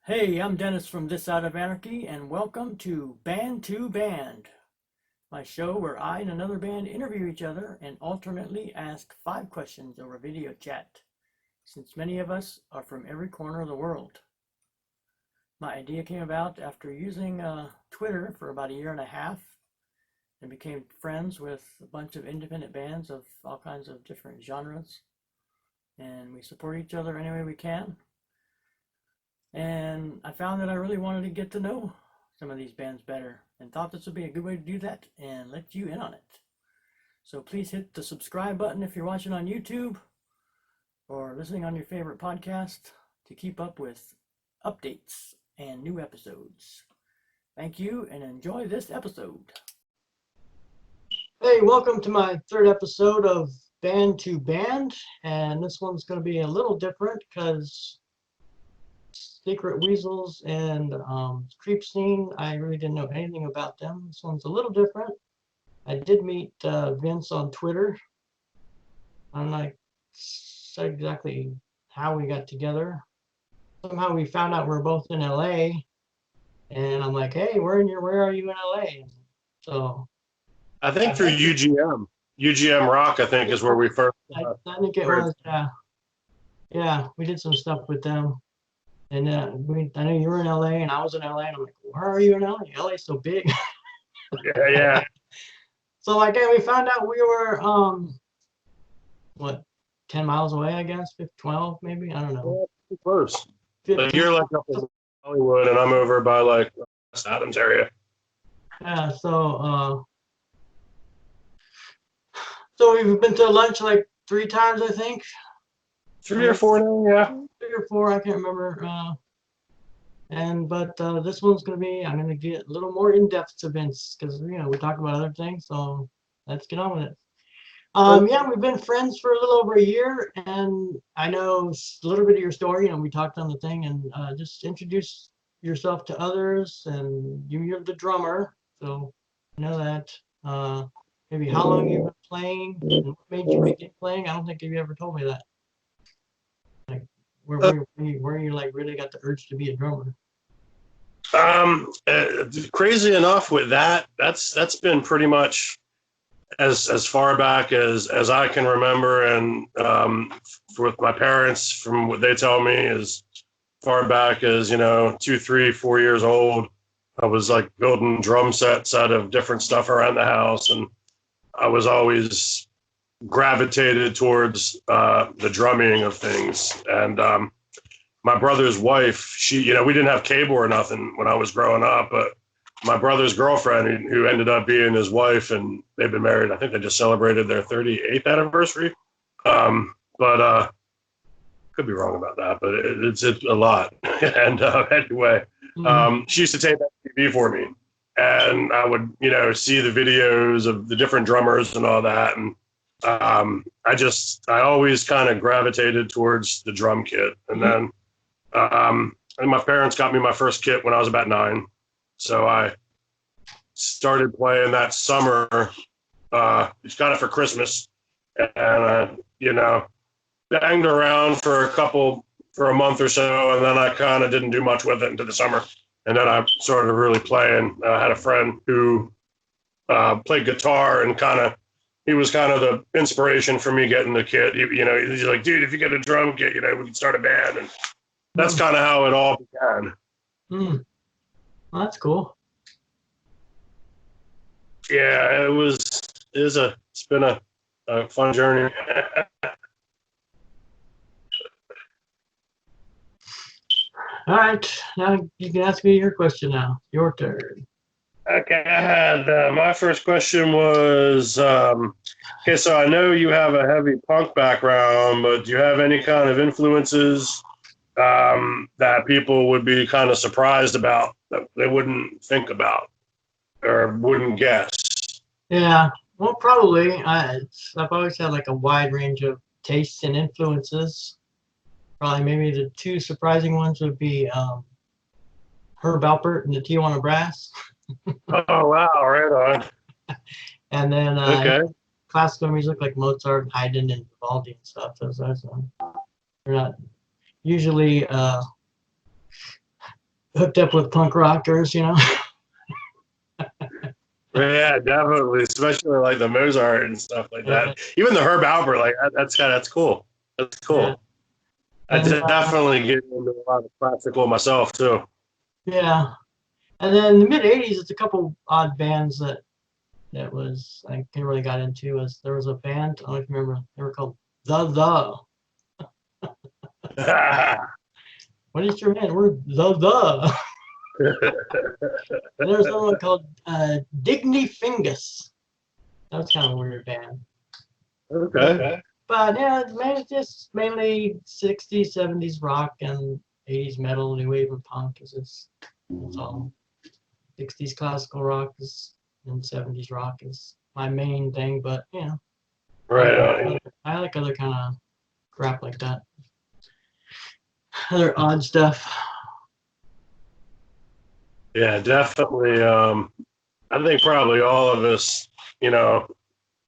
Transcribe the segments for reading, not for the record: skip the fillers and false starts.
Hey, I'm Dennis from This Side of Anarchy, and welcome to Band to Band, my show where I and another band interview each other and alternately ask 5 questions over video chat, since many of us are from every corner of the world. My idea came about after using Twitter for about a year and a half and became friends with a bunch of independent bands of all kinds of different genres, and we support each other any way we can. And I found that I really wanted to get to know some of these bands better and thought this would be a good way to do that and let you in on it. So please hit the subscribe button if you're watching on YouTube or listening on your favorite podcast to keep up with updates and new episodes. Thank you and enjoy this episode. Hey, welcome to my third episode of Band to Band, and this one's going to be a little different because Secret Weasels and Creep Scene, I really didn't know anything about them. This one's a little different. I did meet Vince on Twitter. I'm not sure exactly how we got together. Somehow we found out we're both in LA, and I'm like, hey, where are you in LA? So I think through UGM Rock, I think is where we first. I think it was. Yeah, we did some stuff with them. And I know you were in LA and I was in LA, and I'm like, where are you in LA? LA's so big. Yeah. So like, yeah, we found out we were, 10 miles away, I guess, 12 maybe, I don't know. Too close. Like you're like up in Hollywood and I'm over by like West Adams area. Yeah, so we've been to lunch like 3 times, I think. 3 or 4 now, yeah. 3 or 4, I can't remember. But this one's gonna be, I'm gonna get a little more in depth to Vince because we talked about other things. So let's get on with it. Yeah, we've been friends for a little over a year, and I know a little bit of your story. We talked on the thing, and just introduce yourself to others. And you're the drummer, so I know that. Maybe how long you've been playing, and what made you begin playing. I don't think you ever told me that. Like, where you like really got the urge to be a drummer. Crazy enough with that's been pretty much as far back as I can remember, and with my parents, from what they tell me, as far back as 2, 3, 4 years old, I was like building drum sets out of different stuff around the house, and I was always gravitated towards the drumming of things. And my brother's wife, she, we didn't have cable or nothing when I was growing up, but my brother's girlfriend, who ended up being his wife, and they've been married, I think they just celebrated their 38th anniversary. But could be wrong about that, but it's a lot. And anyway, she used to tape that TV for me, and I would, see the videos of the different drummers and all that. And I always kind of gravitated towards the drum kit. And then and my parents got me my first kit when I was about 9. So I started playing that summer. Just got it for Christmas, and banged around for a month or so, and then I kind of didn't do much with it into the summer. And then I started really playing. I had a friend who played guitar, and he was kind of the inspiration for me getting the kit. He's like, dude, if you get a drum kit, we can start a band. And that's kind of how it all began. Well, that's cool. Yeah, it's been a fun journey. All right, now you can ask me your question now. Your turn. Okay, I had my first question was, okay, so I know you have a heavy punk background, but do you have any kind of influences that people would be kind of surprised about, that they wouldn't think about or wouldn't guess? Yeah, well, probably. I've always had like a wide range of tastes and influences. Probably maybe the 2 surprising ones would be Herb Alpert and the Tijuana Brass. Oh, wow, right on. And then Okay. Classical music like Mozart, Haydn, and Vivaldi and stuff. They're not usually hooked up with punk rockers, you know. Yeah, definitely, especially like the Mozart and stuff like Yeah, that. Even the Herb Alpert, like that's cool. That's yeah. cool. I And definitely get into a lot of classical myself too. yeah. And then in the mid '80s, it's a couple odd bands that was I really got into. Was there was a band, I don't know if you remember, they were called The. What is your man? We're The. And there was another one called Digny Fingus. That was kind of a weird band. Okay. But yeah, it's just mainly 60s, 70s rock and 80s metal, new wave and punk. It's all 60s classical rock is and 70s rock is my main thing. But you know, Right. I like other kind of crap like that, other odd stuff. Yeah, definitely. I think probably all of us, you know,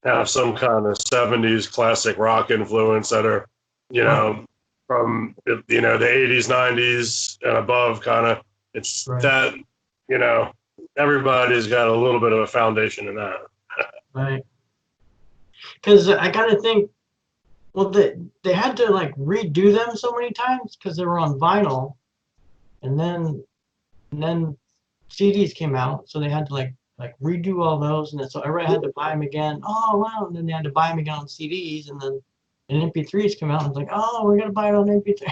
have some kind of 70s classic rock influence that are, you Right, know, from, you know, the 80s, 90s and above kind of. It's right, that, you know, everybody's got a little bit of a foundation in that. right. Because I gotta think. Well, they had to like redo them so many times because they were on vinyl, and then CDs came out, so they had to like redo all those, and then, so everybody had to buy them again. Oh wow! And then they had to buy them again on CDs, and then MP3s came out, and it's like, oh, we're gonna buy it on MP3.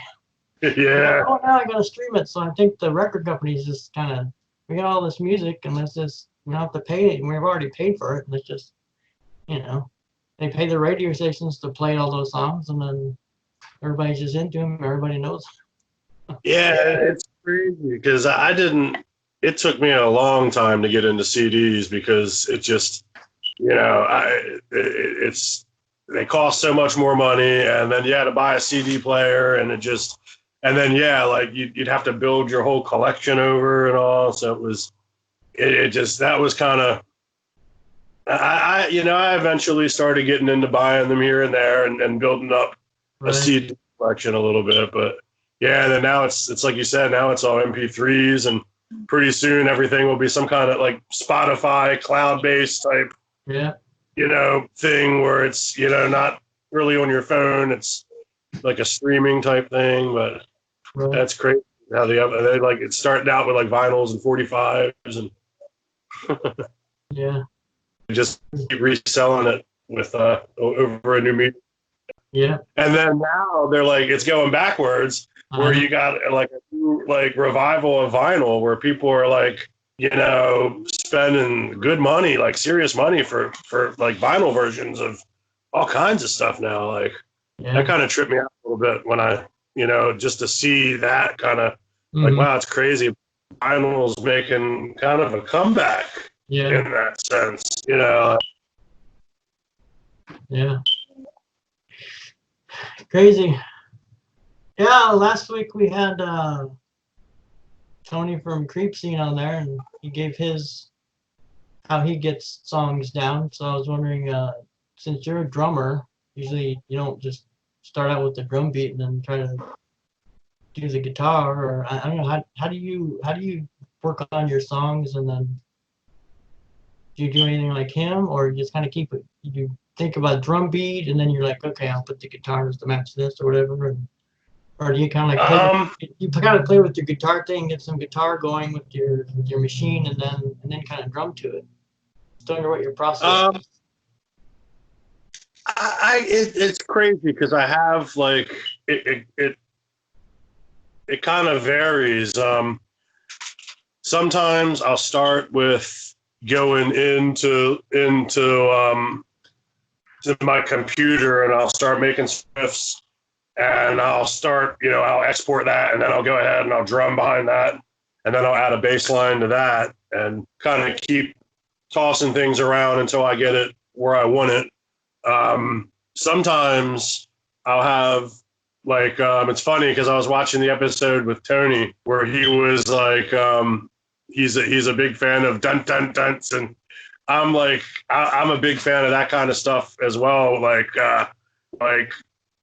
Yeah. Oh, now I gotta stream it. So I think the record companies just kind of, we got all this music, and let's just, we don't have to pay it, and we've already paid for it. Let's just, you know, they pay the radio stations to play all those songs, and then everybody's just into them. Everybody knows. Yeah, it's crazy because I didn't, it took me a long time to get into CDs because it just, you know, it's, they cost so much more money, and then you had to buy a CD player, and it just, and then yeah, like you'd have to build your whole collection over and all. So it was, it just, that was kind of, you know, I eventually started getting into buying them here and there and building up a Right. CD collection a little bit, but yeah, and then now it's like you said, now it's all MP3s, and pretty soon everything will be some kind of like Spotify cloud-based type, Yeah. you know, thing where it's, you know, not really on your phone. It's like a streaming type thing, but Right. that's crazy how they like it started out with like vinyls and 45s and Yeah. just keep reselling it with over a new medium. Yeah. And then now they're like it's going backwards I where know. you got like a new like revival of vinyl where people are like, you know, spending good money, like serious money for like vinyl versions of all kinds of stuff now. Like that Yeah. kind of tripped me out a little bit when I, you know, just to see that kind of like, Hmm. wow, it's crazy. Vinyl's making kind of a comeback Yeah. in that sense, you know. Yeah. Crazy. Yeah. Last week we had Tony from Creep Scene on there, and he gave his how he gets songs down. So I was wondering, since you're a drummer, usually you don't just start out with the drum beat and then try to do the guitar, or I don't know how do you work on your songs, and then do you do anything like him, or you just kind of keep it? You think about drum beat, and then you're like, okay, I'll put the guitars to match this or whatever, or do you kind of like play Um, you kind of play with your guitar thing, get some guitar going with your machine, and then kind of drum to it. Just wonder what your process um, is. it's crazy because I have like it kind of varies. Sometimes I'll start with going into to my computer and I'll start making riffs and I'll start, you know, I'll export that and then I'll go ahead and I'll drum behind that and then I'll add a bass line to that and kind of keep tossing things around until I get it where I want it. Sometimes I'll have like it's funny because I was watching the episode with Tony where he was like he's a big fan of dun dun dunts and I'm like I'm a big fan of that kind of stuff as well. Like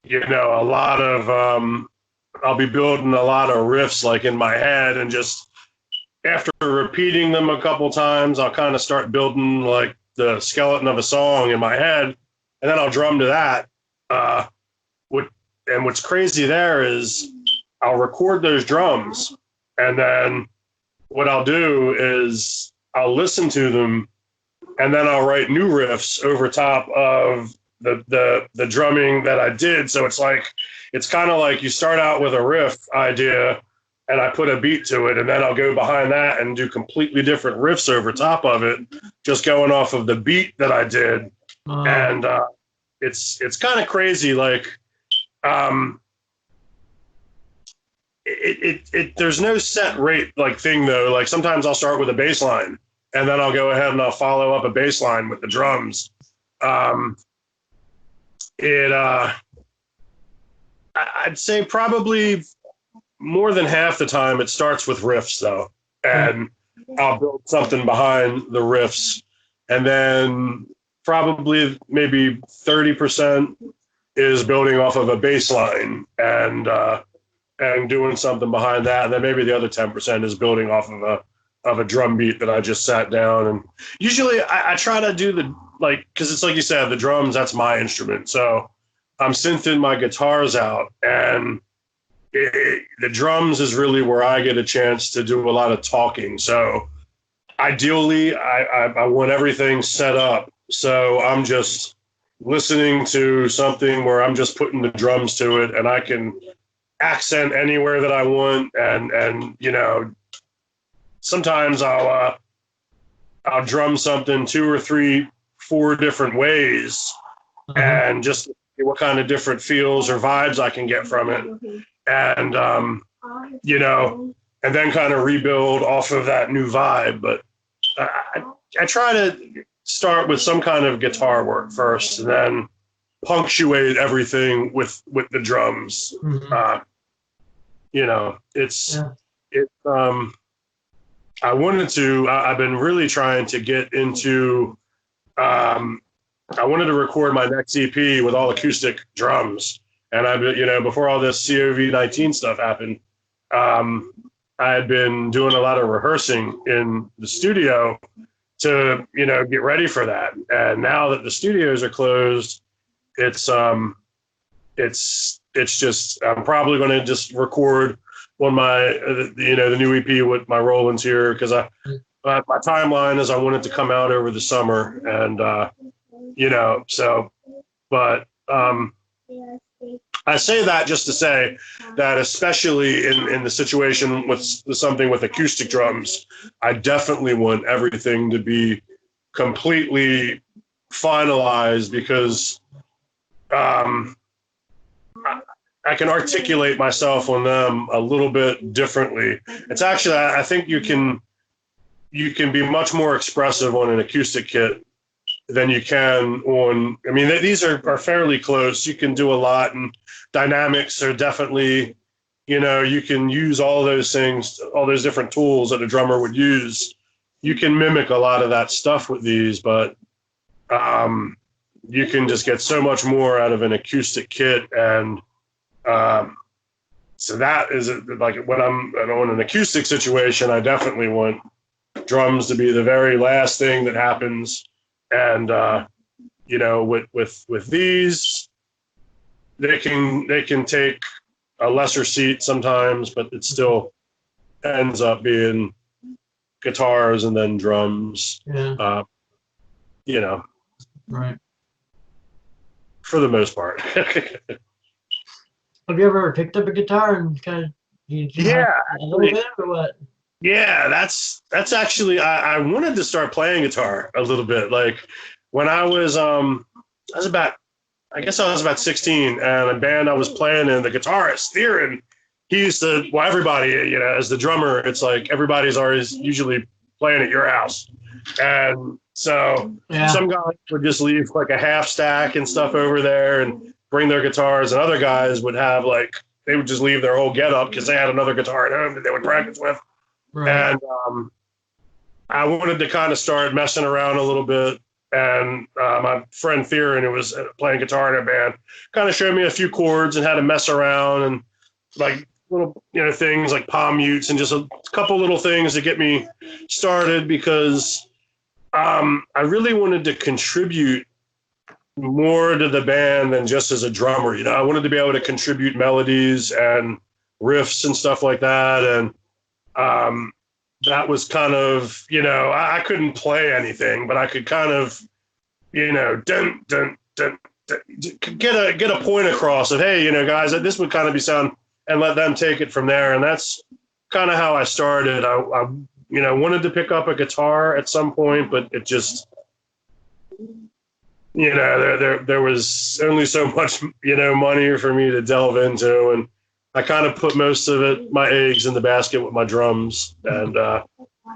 you know a lot of I'll be building a lot of riffs like in my head and just after repeating them a couple times, I'll kind of start building like the skeleton of a song in my head, and then I'll drum to that. And what's crazy there is I'll record those drums, and then what I'll do is I'll listen to them, and then I'll write new riffs over top of the drumming that I did. So it's kind of like you start out with a riff idea, and I put a beat to it, and then I'll go behind that and do completely different riffs over top of it, just going off of the beat that I did. And it's kind of crazy. Like, there's no set rate like thing though. Like sometimes I'll start with a bass line, and then I'll go ahead and I'll follow up a bass line with the drums. I'd say probably more than half the time it starts with riffs though, and I'll build something behind the riffs, and then probably maybe 30% is building off of a bass line and doing something behind that, and then maybe the other 10% is building off of a drum beat that I just sat down. And usually I try to do because it's like you said, the drums, that's my instrument, so I'm synthing my guitars out, and the drums is really where I get a chance to do a lot of talking. So ideally, I want everything set up so I'm just listening to something where I'm just putting the drums to it, and I can accent anywhere that I want. And you know, sometimes I'll drum something 2 or 3, 4 different ways, and just see what kind of different feels or vibes I can get from it. And, you know, and then kind of rebuild off of that new vibe. But I try to start with some kind of guitar work first, and then punctuate everything with the drums. You know, I've been really trying to get into, I wanted to record my next EP with all acoustic drums. And before all this COVID-19 stuff happened, I had been doing a lot of rehearsing in the studio to, get ready for that. And now that the studios are closed, it's just, I'm probably going to just record on the new EP with my Roland's here, because my timeline is I want it to come out over the summer, and but I say that just to say that, especially in the situation with something with acoustic drums, I definitely want everything to be completely finalized, because I can articulate myself on them a little bit differently. It's actually, I think you can be much more expressive on an acoustic kit than you can on, these are fairly close. You can do a lot, and dynamics are definitely, you can use all those things, all those different tools that a drummer would use. You can mimic a lot of that stuff with these, but you can just get so much more out of an acoustic kit. And so that is like when I'm on an acoustic situation, I definitely want drums to be the very last thing that happens. And with these, they can take a lesser seat sometimes, but it still ends up being guitars and then drums. Yeah. Right. For the most part. Have you ever picked up a guitar and kind of a little bit, or what? Yeah, that's actually, I wanted to start playing guitar a little bit. Like when I was about 16, and a band I was playing in, the guitarist Theron, he used to, everybody, as the drummer, it's like everybody's always usually playing at your house. And so some guys would just leave like a half stack and stuff over there and bring their guitars, and other guys would have they would just leave their whole getup because they had another guitar at home that they would practice with. Right. And I wanted to kind of start messing around a little bit. And my friend Theron, who was playing guitar in a band, kind of showed me a few chords and how to mess around. And little things like palm mutes and just a couple little things to get me started, because I really wanted to contribute more to the band than just as a drummer. I wanted to be able to contribute melodies and riffs and stuff like that. And that was kind of, I couldn't play anything, but I could kind of, dun, dun, dun, dun, get a point across of, hey, guys, this would kind of be sound, and let them take it from there. And that's kind of how I started. I wanted to pick up a guitar at some point, but it just, there was only so much, money for me to delve into. And I kind of put most of my eggs in the basket with my drums. And,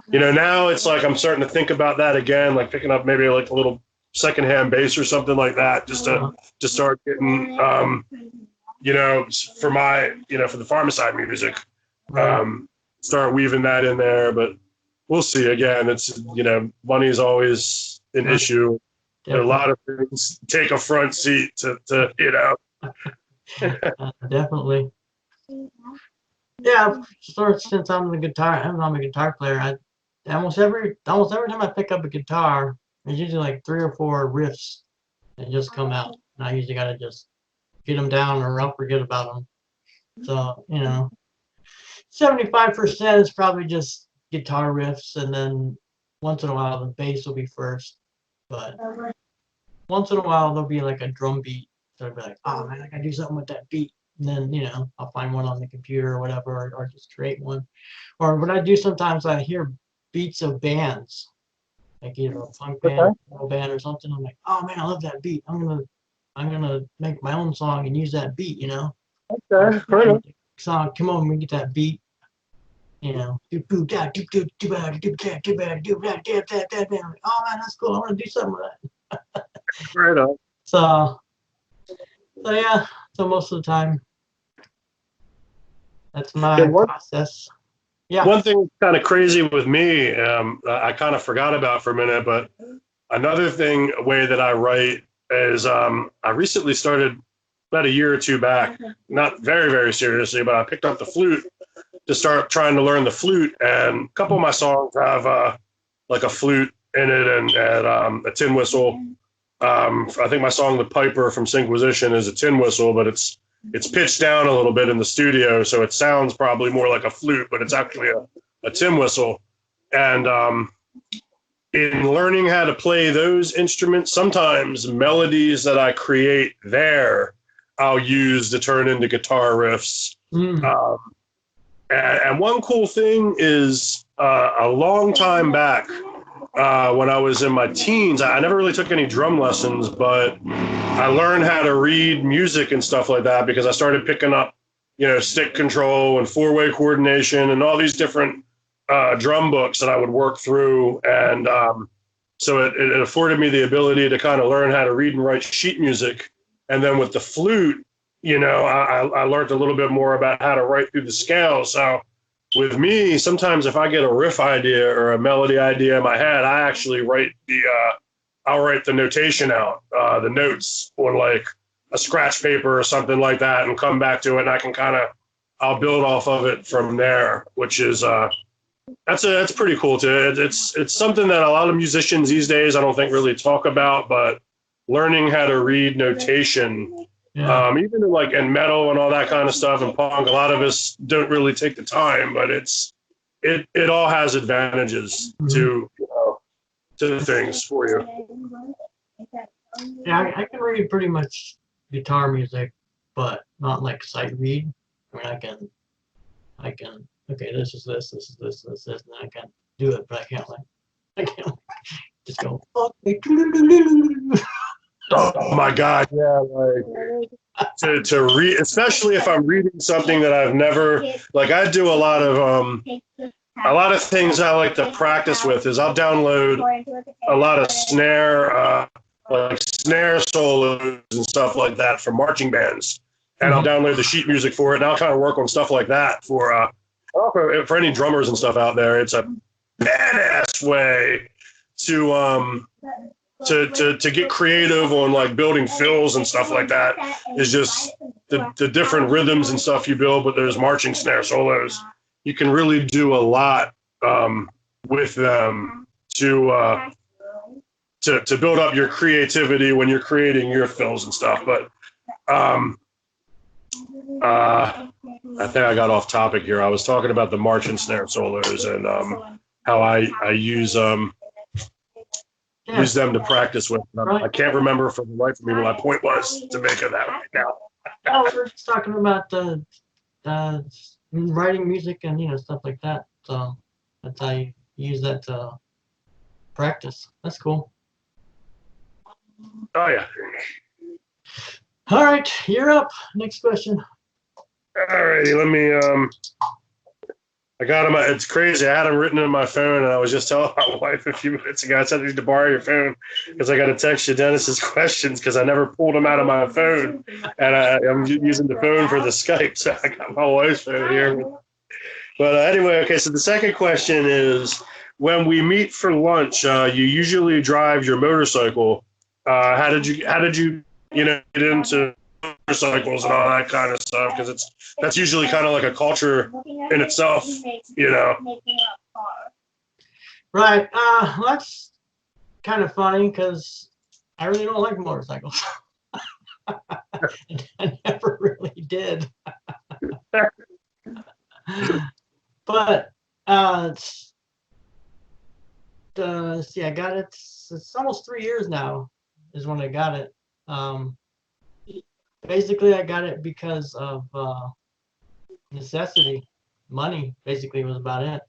now it's like I'm starting to think about that again, like picking up maybe like a little secondhand bass or something like that, just to start getting, for my, for the Farmacyde music, start weaving that in there. But we'll see. Again, it's, money is always an issue. Definitely. A lot of things take a front seat to Definitely. Yeah, since I'm a guitar player, almost every time I pick up a guitar, there's usually like 3 or 4 riffs that just come out, and I usually gotta just get them down or I'll forget about them. So 75% is probably just guitar riffs, and then once in a while the bass will be first, but once in a while there'll be like a drum beat, so I'll be like, oh man, I gotta do something with that beat. And then, I'll find one on the computer or whatever, or just create one. Or what I do sometimes, I hear beats of bands, like either a punk band, a band or something. I'm like, oh man, I love that beat. I'm gonna make my own song and use that beat, Okay. Song, come on, we get that beat. Oh man, that's cool. I want to do something with that. Right on. So yeah. So most of the time, that's my process. Yeah. One thing kind of crazy with me, I kind of forgot about for a minute, but another way that I write is I recently started about a year or two back, not very, very seriously, but I picked up the flute to start trying to learn the flute. And a couple of my songs have like a flute in it and a tin whistle. I think my song "The Piper" from Synquisition is a tin whistle, but it's pitched down a little bit in the studio, so it sounds probably more like a flute, but it's actually a tin whistle. And in learning how to play those instruments, sometimes melodies that I create there, I'll use to turn into guitar riffs. And one cool thing is a long time back, when I was in my teens, I never really took any drum lessons, but I learned how to read music and stuff like that because I started picking up, stick control and 4-way coordination and all these different drum books that I would work through. And so it afforded me the ability to kind of learn how to read and write sheet music. And then with the flute, I learned a little bit more about how to write through the scales. So with me, sometimes if I get a riff idea or a melody idea in my head, I actually I'll write the notation out, the notes on like a scratch paper or something like that, and come back to it. And I can I'll build off of it from there, which is, that's pretty cool too. It's something that a lot of musicians these days, I don't think really talk about, but learning how to read notation, even in metal and all that kind of stuff and punk, a lot of us don't really take the time, but it all has advantages to things for you. Yeah, I can read pretty much guitar music, but not like sight read. I mean, I can. Okay, this is this, and I can do it, but I can't just go. Oh my God! Yeah, like to read, especially if I'm reading something that I've never I do a lot of things I like to practice with. Is I'll download a lot of snare solos and stuff like that from marching bands, and I'll download the sheet music for it, and I'll kind of work on stuff like that for any drummers and stuff out there. It's a badass way to to get creative on like building fills and stuff like that is just the different rhythms and stuff you build, but there's marching snare solos. You can really do a lot with them to build up your creativity when you're creating your fills and stuff. But I think I got off topic here. I was talking about the march and snare solos and how I use them to practice with. I can't remember for the life of me what my point was to make of that right now. Oh, we were just talking about the writing music and stuff like that. So that's how you use that to practice. That's cool. Oh yeah. All right, you're up. Next question. All righty, let me. I got them. It's crazy. I had them written in my phone, and I was just telling my wife a few minutes ago. I said I need to borrow your phone because I got to text you Dennis's questions because I never pulled them out of my phone, and I'm using the phone for the Skype. So I got my wife's phone here. But anyway, okay. So the second question is: when we meet for lunch, you usually drive your motorcycle. How did you get into motorcycles and all that kind of stuff? Because that's usually kind of like a culture in itself, Right. That's kind of funny because I really don't like motorcycles. I never really did. But see, I got it. It's almost 3 years now is when I got it. Basically, I got it because of necessity. Money basically was about it.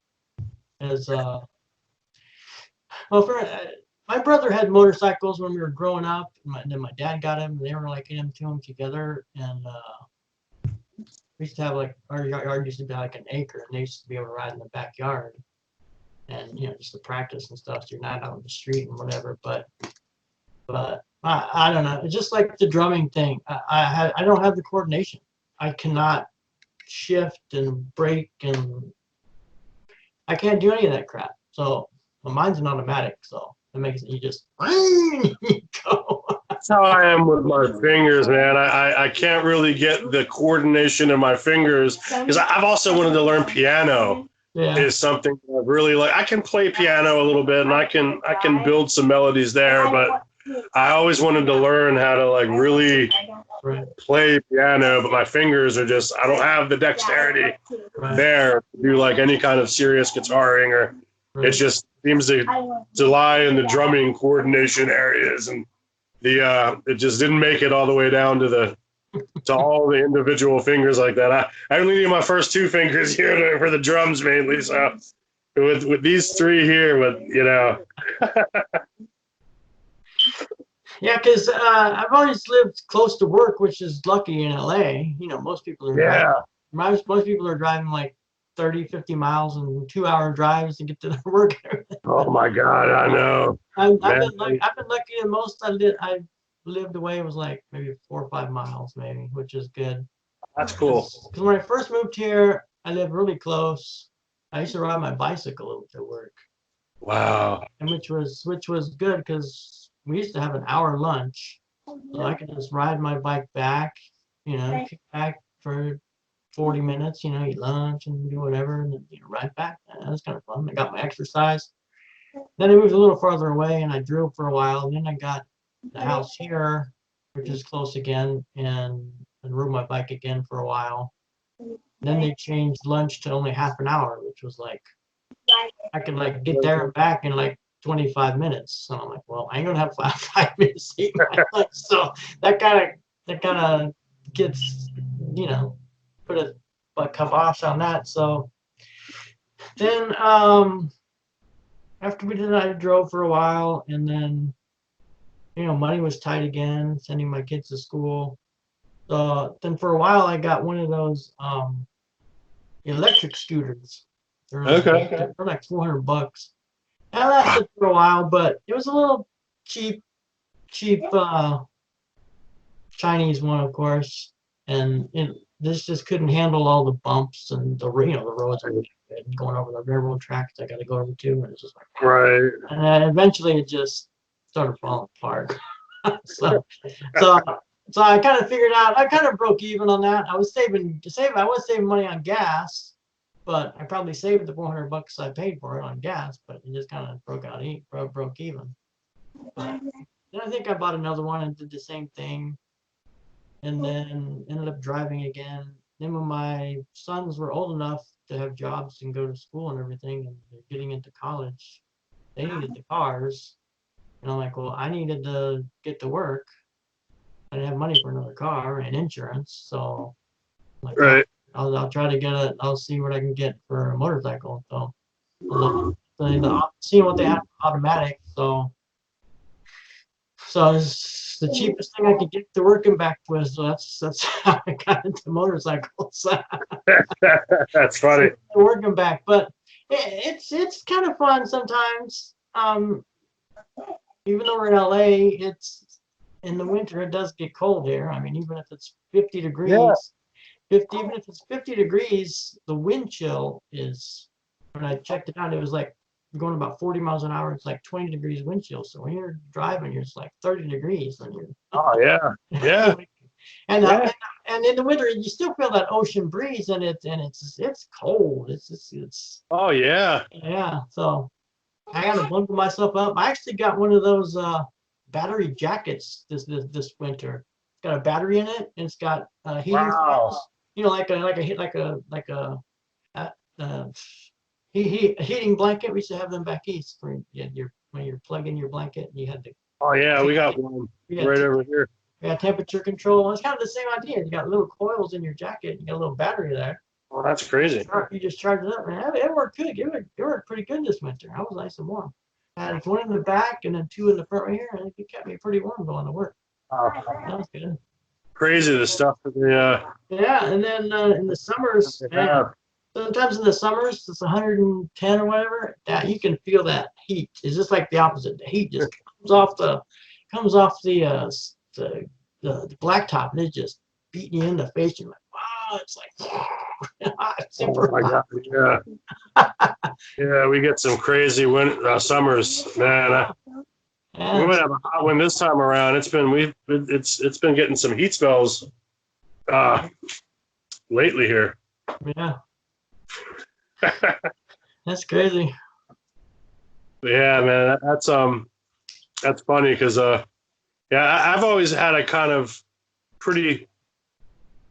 My brother had motorcycles when we were growing up. Then my dad got him, and they were like him to him together. And we used to have like our yard used to be like an acre, and they used to be able to ride in the backyard, and just to practice and stuff. So you're not out on the street and whatever. But I don't know. It's just like the drumming thing. I don't have the coordination. I cannot shift and brake, and I can't do any of that crap. So mine's an automatic. So it makes you just go. That's how I am with my fingers, man. I can't really get the coordination in my fingers because I've also wanted to learn piano. Yeah. Is something that I really like. I can play piano a little bit, and I can build some melodies there, but I always wanted to learn how to like really play piano, but my fingers are just, I don't have the dexterity there to do like any kind of serious guitaring, or it just seems to lie in the drumming coordination areas, and it just didn't make it all the way down to all the individual fingers like that. I only need my first two fingers here for the drums mainly, so with these three here, Yeah, because I've always lived close to work, which is lucky in LA. Most people are most people are driving like 30, 50 miles and 2-hour drives to get to their work. Oh my God, I know. I've been lucky. The most I lived away was like maybe 4 or 5 miles, maybe, which is good. That's cool. Because when I first moved here, I lived really close. I used to ride my bicycle to work. Wow. And which was good because we used to have an hour lunch, so I could just ride my bike back, kick back for 40 minutes, eat lunch and do whatever, and then ride back. That was kind of fun. I got my exercise. Then I moved a little farther away, and I drove for a while. And then I got the house here, which is close again, and rode my bike again for a while. Then they changed lunch to only half an hour, which was like I could like get there and back in like 25 minutes. So I'm like, well, I ain't gonna have 5 minutes to eat my lunch. So that kind of gets, put a kibosh on that. So then after we did that, I drove for a while, and then money was tight again, sending my kids to school. So then for a while I got one of those electric scooters. They're like $400. I lasted for a while, but it was a little cheap Chinese one, of course, and this just couldn't handle all the bumps and the roads are going over the railroad tracks I got to go over to, and it's just like right. And then eventually it just started falling apart. so, so, so I kind of figured out. I kind of broke even on that. I was saving. I was saving money on gas, but I probably saved the $400 I paid for it on gas. But it just kind of broke even. But then I think I bought another one and did the same thing, and then ended up driving again. Then when my sons were old enough to have jobs and go to school and everything, and they're getting into college, they needed the cars. And I'm like, well, I needed to get to work. I didn't have money for another car and insurance, so I'm like, Right. I'll try to get it. I'll see what I can get for a motorcycle. So seeing what they have automatic. So it's the cheapest thing I could get to working back with. So that's how I got into motorcycles. That's funny. Working back, but it's kind of fun sometimes. Even though we're in LA, it's in the winter. It does get cold here. I mean, even if it's 50 degrees, even if it's 50 degrees, the wind chill is. When I checked it out, it was like going about 40 miles an hour. It's like 20 degrees wind chill. So when you're driving, it's like 30 degrees when you're. Oh yeah, yeah. and in the winter, you still feel that ocean breeze, and it's cold. It's. Oh yeah. Yeah. So. I gotta bundle myself up. I actually got one of those battery jackets this winter. It's got a battery in it, and it's got heating coils. You know, like a heating blanket. We used to have them back east for when you're plugging your blanket, and you had to. Oh yeah, we got one right over here. Yeah, temperature control. It's kind of the same idea. You got little coils in your jacket. You got a little battery there. Oh, that's crazy. You just charge it up, man. It worked good. It worked pretty good this winter. I was nice and warm. I had one in the back and then two in the front right here, and it kept me pretty warm going to work. That was good. Crazy the stuff that they. Yeah, and then in the summers, sometimes in the summers it's 110 or whatever. That you can feel that heat. It's just like the opposite. The heat just comes off the blacktop, and it's just beating you in the face. You're like, wow, it's like. Oh my God, yeah. Yeah, we get some crazy summers, man. We might have a hot one this time around. It's been getting some heat spells lately here. Yeah. That's crazy. Yeah, man, that's funny because I've always had a kind of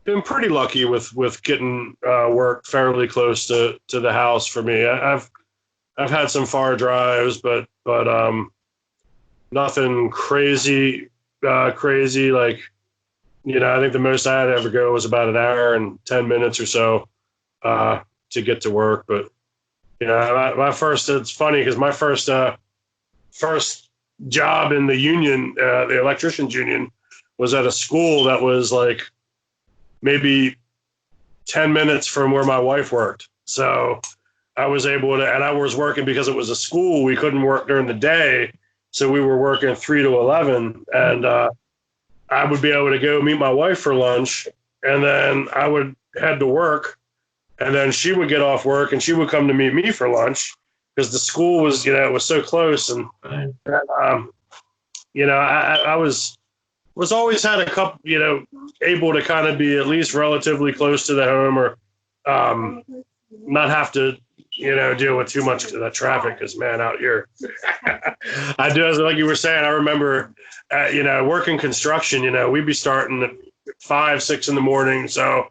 been pretty lucky with getting work fairly close to the house for me. I've had some far drives, but nothing crazy. Like, I think the most I had to ever go was about an hour and 10 minutes or so to get to work. But it's funny because my first job in the union, the electricians union, was at a school that was like maybe 10 minutes from where my wife worked. So I was able to, and I was working because it was a school. We couldn't work during the day. So we were working 3 to 11, and I would be able to go meet my wife for lunch, and then I would head to work, and then she would get off work and she would come to meet me for lunch because the school was, it was so close. And, I was always had a couple, able to kind of be at least relatively close to the home, or not have to, deal with too much of that traffic. Because man, out here, I do, like you were saying, I remember, working construction, we'd be starting at 5, 6 in the morning. So,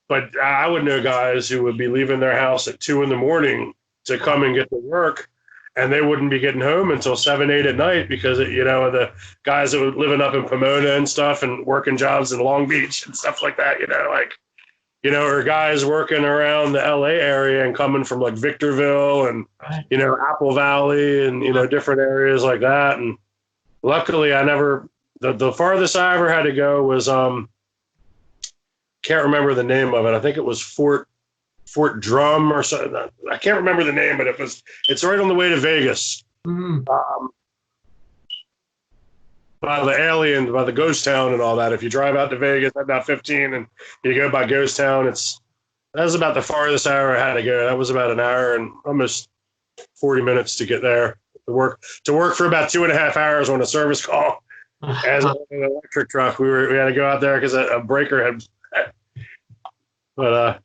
but I would know guys who would be leaving their house at 2 in the morning to come and get to work. And they wouldn't be getting home until 7, 8 at night because, the guys that were living up in Pomona and stuff and working jobs in Long Beach and stuff like that, or guys working around the LA area and coming from like Victorville and, Apple Valley and, different areas like that. And luckily I never, the farthest I ever had to go was, can't remember the name of it. I think it was Fort Drum or something. I can't remember the name, but it's right on the way to Vegas. Mm-hmm. By the ghost town and all that. If you drive out to Vegas at about 15 and you go by ghost town, that was about the farthest hour I had to go. That was about an hour and almost 40 minutes to get there. to work for about 2.5 hours on a service call as an electric truck. We had to go out there because a breaker had. But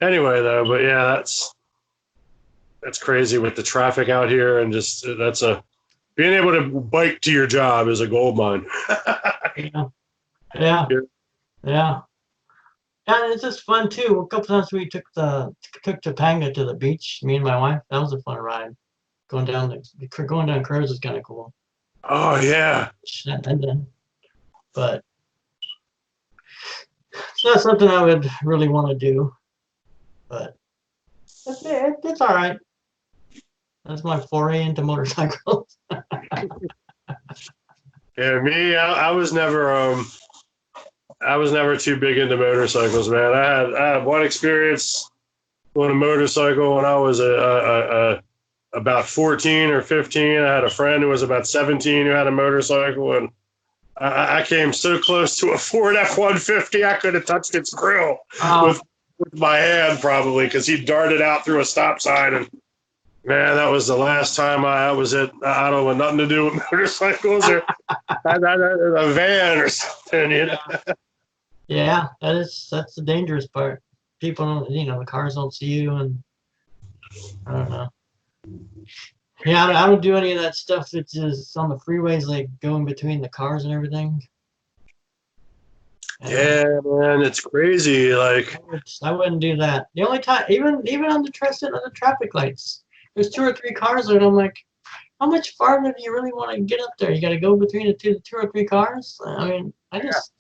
anyway, though, but yeah, that's crazy with the traffic out here, and just being able to bike to your job is a gold mine. Yeah. Yeah. And it's just fun too. A couple times we took Topanga to the beach, me and my wife. That was a fun ride. Going down curves is kind of cool. Oh yeah. But it's not something I would really want to do. But it's all right. That's my foray into motorcycles. Yeah, me, I was never too big into motorcycles, man. I had one experience on a motorcycle when I was about 14 or 15. I had a friend who was about 17 who had a motorcycle, and I came so close to a Ford F-150 I could have touched its grill with my hand probably, because he darted out through a stop sign, and man, that was the last time I was at. I don't want nothing to do with motorcycles or a van or something, you know. Yeah, that's the dangerous part. People don't, the cars don't see you, and I don't know. Yeah, I don't do any of that stuff that's just on the freeways, like going between the cars and everything. Yeah, man, it's crazy. Like, I wouldn't do that. The only time, even on the traffic lights, there's 2 or 3 cars there, and I'm like, how much farther do you really want to get up there? You got to go between the two or 3 cars. I mean, I just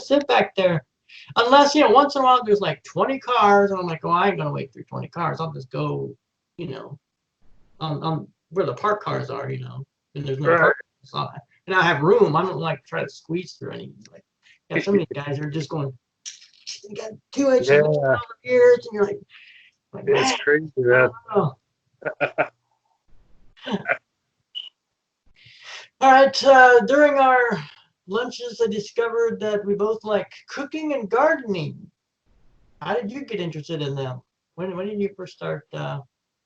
sit back there, unless once in a while there's like 20 cars, and I'm like, oh, I ain't gonna wait through 20 cars. I'll just go, on where the park cars are, and there's no parking spot, and I have room. I don't like try to squeeze through any. Like, so many guys are just going. You got 2 inches over here, and you're like it's crazy, man. All right. During our lunches, I discovered that we both like cooking and gardening. How did you get interested in them? When did you first start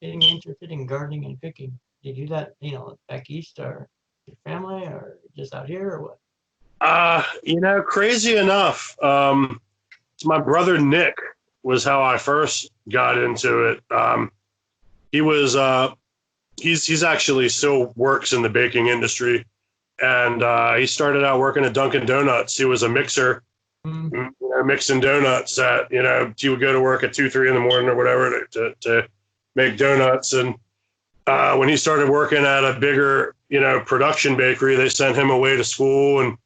getting interested in gardening and cooking? Did you do that, back east, or your family, or just out here, or what? Crazy enough, it's my brother Nick was how I first got into it. He was he's actually still works in the baking industry, and he started out working at Dunkin' Donuts. He was a mixer, mixing donuts. He would go to work at 2, 3 in the morning or whatever to make donuts. And when he started working at a bigger, production bakery, they sent him away to school, and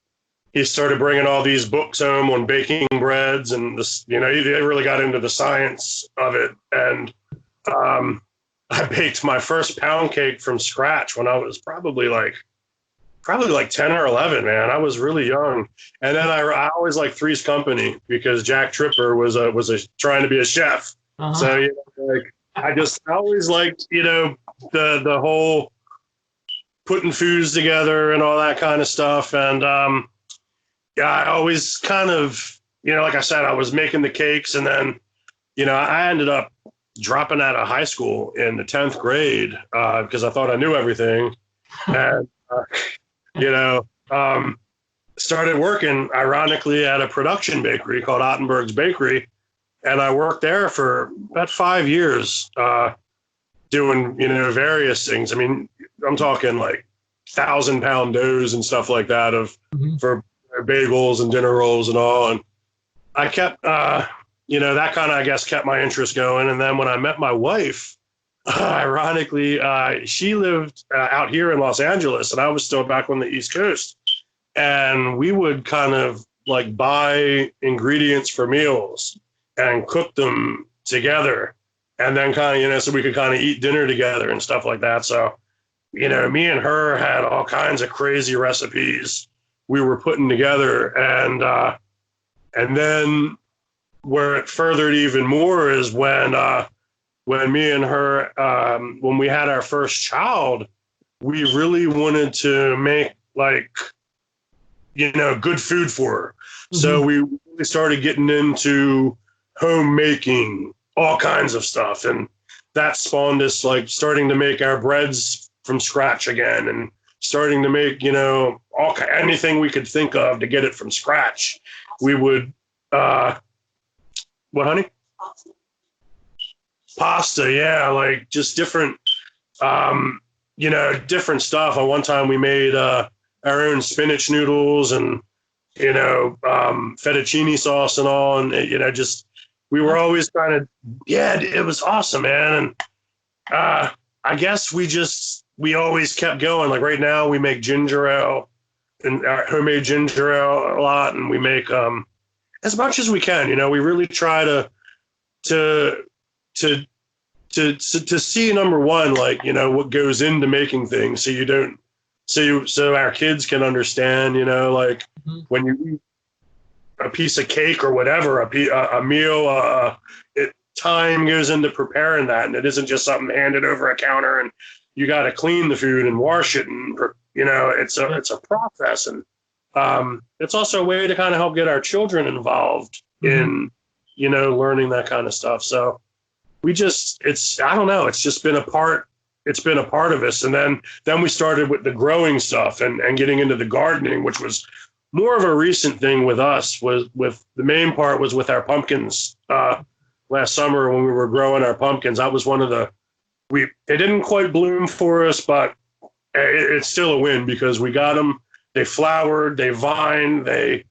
he started bringing all these books home on baking breads, and this, he really got into the science of it. And I baked my first pound cake from scratch when I was probably like 10 or 11, man. I was really young. And then I always liked Three's Company because Jack Tripper was trying to be a chef. Uh-huh. So, I always liked, the whole putting foods together and all that kind of stuff. And, I always kind of, like I said, I was making the cakes, and then, I ended up dropping out of high school in the 10th grade because I thought I knew everything. And, started working, ironically, at a production bakery called Ottenberg's Bakery. And I worked there for about 5 years doing, various things. I mean, I'm talking like 1,000-pound doughs and stuff like that for bagels and dinner rolls and all. And I kept, that kind of, I guess, kept my interest going. And then when I met my wife, ironically, she lived out here in Los Angeles, and I was still back on the East Coast. And we would kind of like buy ingredients for meals and cook them together, and then kind of, so we could kind of eat dinner together and stuff like that. So, me and her had all kinds of crazy recipes we were putting together. And then where it furthered even more is when me and her, when we had our first child, we really wanted to make good food for her. Mm-hmm. So we really started getting into homemaking, all kinds of stuff. And that spawned us like starting to make our breads from scratch again, and starting to make, anything we could think of to get it from scratch. We would, what, honey? Pasta, yeah, like just different, different stuff. At one time we made our own spinach noodles and, fettuccine sauce and all. And, we were always trying to, yeah, it was awesome, man. And I guess we always kept going. Like right now we make ginger ale and homemade ginger ale a lot. And we make as much as we can, we really try to see, number one, like, what goes into making things, so our kids can understand, like when you eat a piece of cake or whatever, a meal, time goes into preparing that, and it isn't just something handed over a counter and you got to clean the food and wash it, and it's a process, and it's also a way to kind of help get our children involved in learning that kind of stuff. So I don't know, it's just been a part of us. And then we started with the growing stuff and getting into the gardening, which was more of a recent thing with us. The main part was with our pumpkins last summer when we were growing our pumpkins. That was one of they didn't quite bloom for us, but it's still a win because we got them. They flowered, they vined, we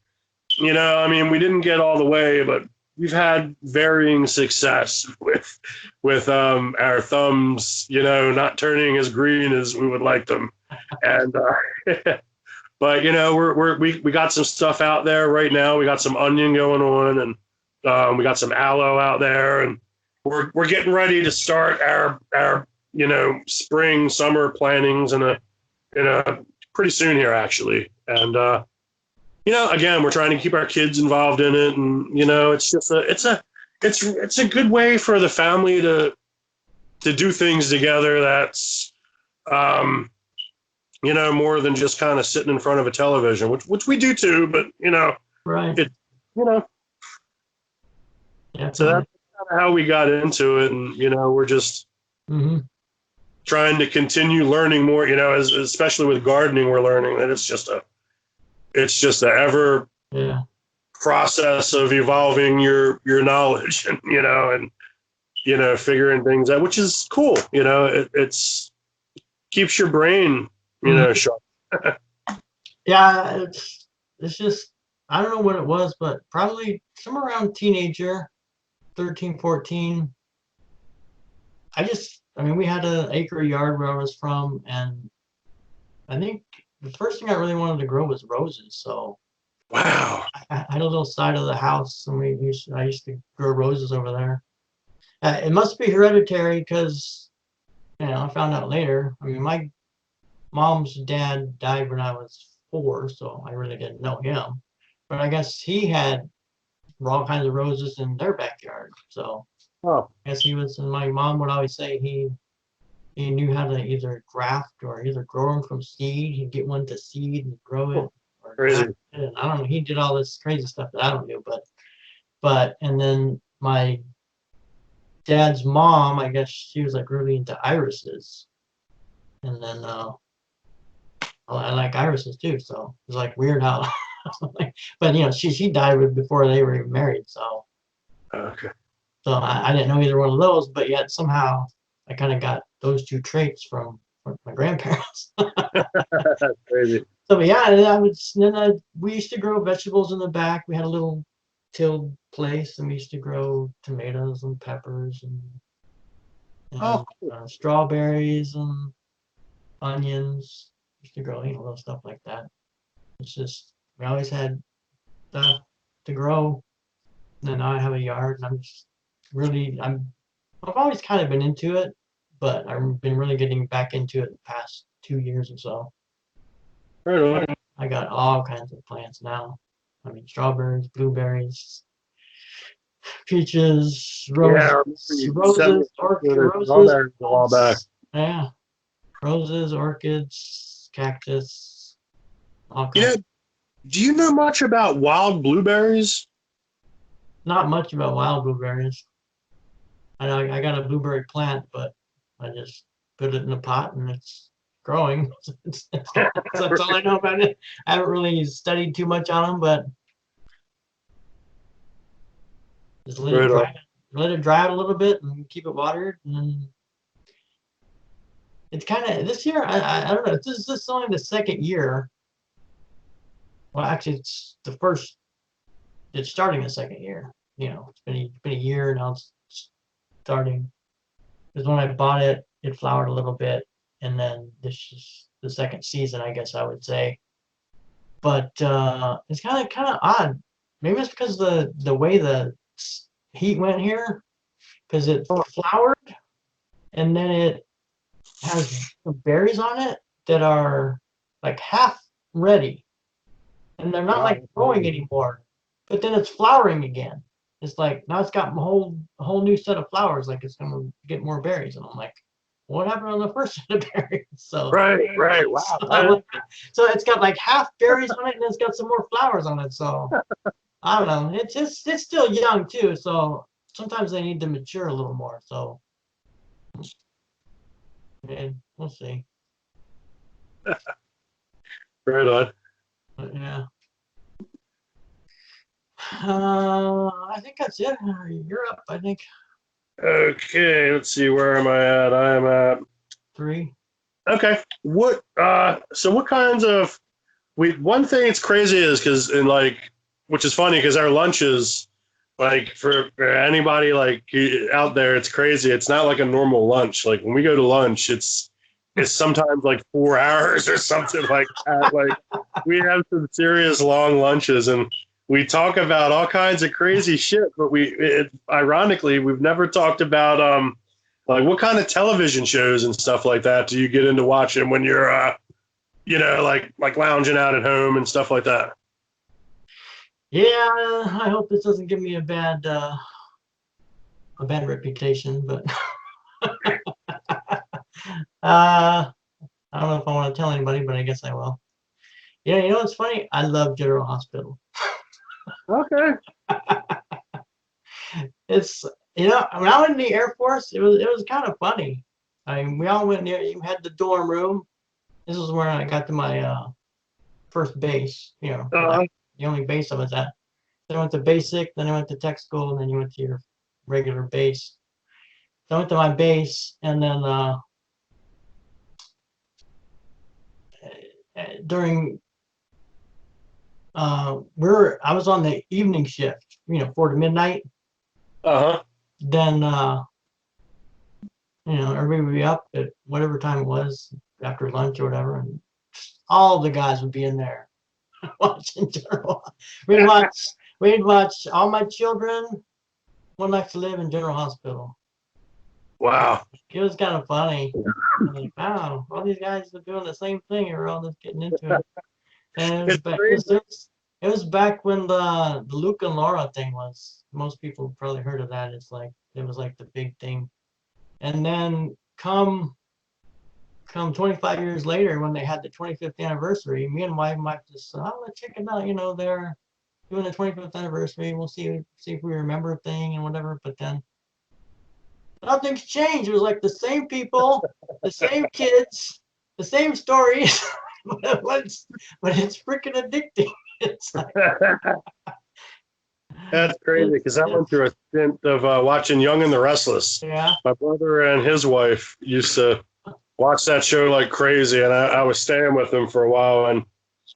didn't get all the way, but we've had varying success with our thumbs, not turning as green as we would like them. And but we got some stuff out there right now. We got some onion going on, and we got some aloe out there, and we're getting ready to start our spring summer plantings in a pretty soon here, actually. And again, we're trying to keep our kids involved in it, and it's just it's a good way for the family to do things together. That's more than just kind of sitting in front of a television, which we do too. But right. So that's kind of how we got into it, and we're just trying to continue learning more. Especially with gardening, we're learning that it's just a ever process of evolving your knowledge, and figuring things out, which is cool. It's keeps your brain sharp. Yeah, it's just, I don't know what it was, but probably somewhere around teenager, 13, 14. We had an acre yard where I was from, and I think the first thing I really wanted to grow was roses. So wow, I had a little side of the house, and I used to grow roses over there. It must be hereditary because I found out later. My mom's dad died when I was 4, so I really didn't know him. But I guess he had all kinds of roses in their backyard. So I guess he was, and my mom would always say he knew how to either graft or either grow them from seed. He'd get one to seed and grow it. Or crazy. It. And I don't know. He did all this crazy stuff that I don't do. But and then my dad's mom, I guess she was like really into irises. And then I like irises too. So it's like weird how. But she died before they were even married. So. Okay. So I didn't know either one of those, but yet somehow I kind of got those two traits from my grandparents. That's crazy. So yeah, we used to grow vegetables in the back. We had a little tilled place, and we used to grow tomatoes and peppers and strawberries and onions. We used to grow little stuff like that. It's just we always had stuff to grow. And now I have a yard, and I've always kind of been into it, but I've been really getting back into it the past 2 years or so. Right on. I got all kinds of plants now. Strawberries, blueberries, peaches, roses, orchids, yeah, roses, orchids, cactus, all kinds. Do you know much about wild blueberries? Not much about wild blueberries. I know I got a blueberry plant, but I just put it in a pot and it's growing. That's all I know about it. I haven't really studied too much on them, but just Right on. let it dry out a little bit and keep it watered. And it's kind of this year. I don't know. This is only the second year. Well, actually, it's the first. It's starting the second year. You know, it's been a year now. It's starting. Because when I bought it, it flowered a little bit, and then this is the second season, I guess I would say. But it's kind of odd. Maybe it's because the way the heat went here, because it flowered and then it has some berries on it that are like half ready, and they're not like growing anymore. But then it's flowering again. It's like now it's got a whole new set of flowers. Like it's gonna get more berries, and I'm like, what happened on the first set of berries? Right. Wow. So it's got like half berries on it, and it's got some more flowers on it. So I don't know. It's still young too. So sometimes they need to mature a little more. So and we'll see. Right on. But, yeah. I think that's it. You're up. I think Okay, let's see. Where am I at? I am at 3. okay. So what kinds of one thing that's crazy is because in like which is funny because our lunches like for anybody like out there, it's crazy. It's not like a normal lunch. Like when we go to lunch, it's sometimes like 4 hours or something like that. Like we have some serious long lunches and we talk about all kinds of crazy shit, but ironically we've never talked about like what kind of television shows and stuff like that do you get into watching when you're like lounging out at home and stuff like that. Yeah, I hope this doesn't give me a bad reputation, but I don't know if I want to tell anybody, but I guess I will. Yeah, you know what's funny? I love General Hospital. Okay. It's when I went in the Air Force, it was kind of funny. I mean, we all went there. You had the dorm room. This was where I got to my first base. Uh, The only base I was at. Then I went to basic, then I went to tech school, and then you went to your regular base. So I went to my base, and then during I was on the evening shift, 4 to midnight. uh-huh. Then everybody would be up at whatever time it was after lunch or whatever, and all the guys would be in there watching General. We'd watch we'd watch All My Children, One Life to Live, in General Hospital. Wow. It was kind of funny. I'm like, wow, all these guys are doing the same thing, and we're all just getting into it. And It's crazy. it was back when the Luke and Laura thing was. Most people probably heard of that. It was like the big thing. And then come 25 years later, when they had the 25th anniversary, me and my wife just said, "Oh, let's check it out. They're doing the 25th anniversary. We'll see if we remember a thing and whatever." But then nothing's changed. It was like the same people, the same kids, the same stories, but it's freaking addicting. It's like That's crazy because I went it's through a stint of watching Young and the Restless. yeah. My brother and his wife used to watch that show like crazy, and I was staying with them for a while, and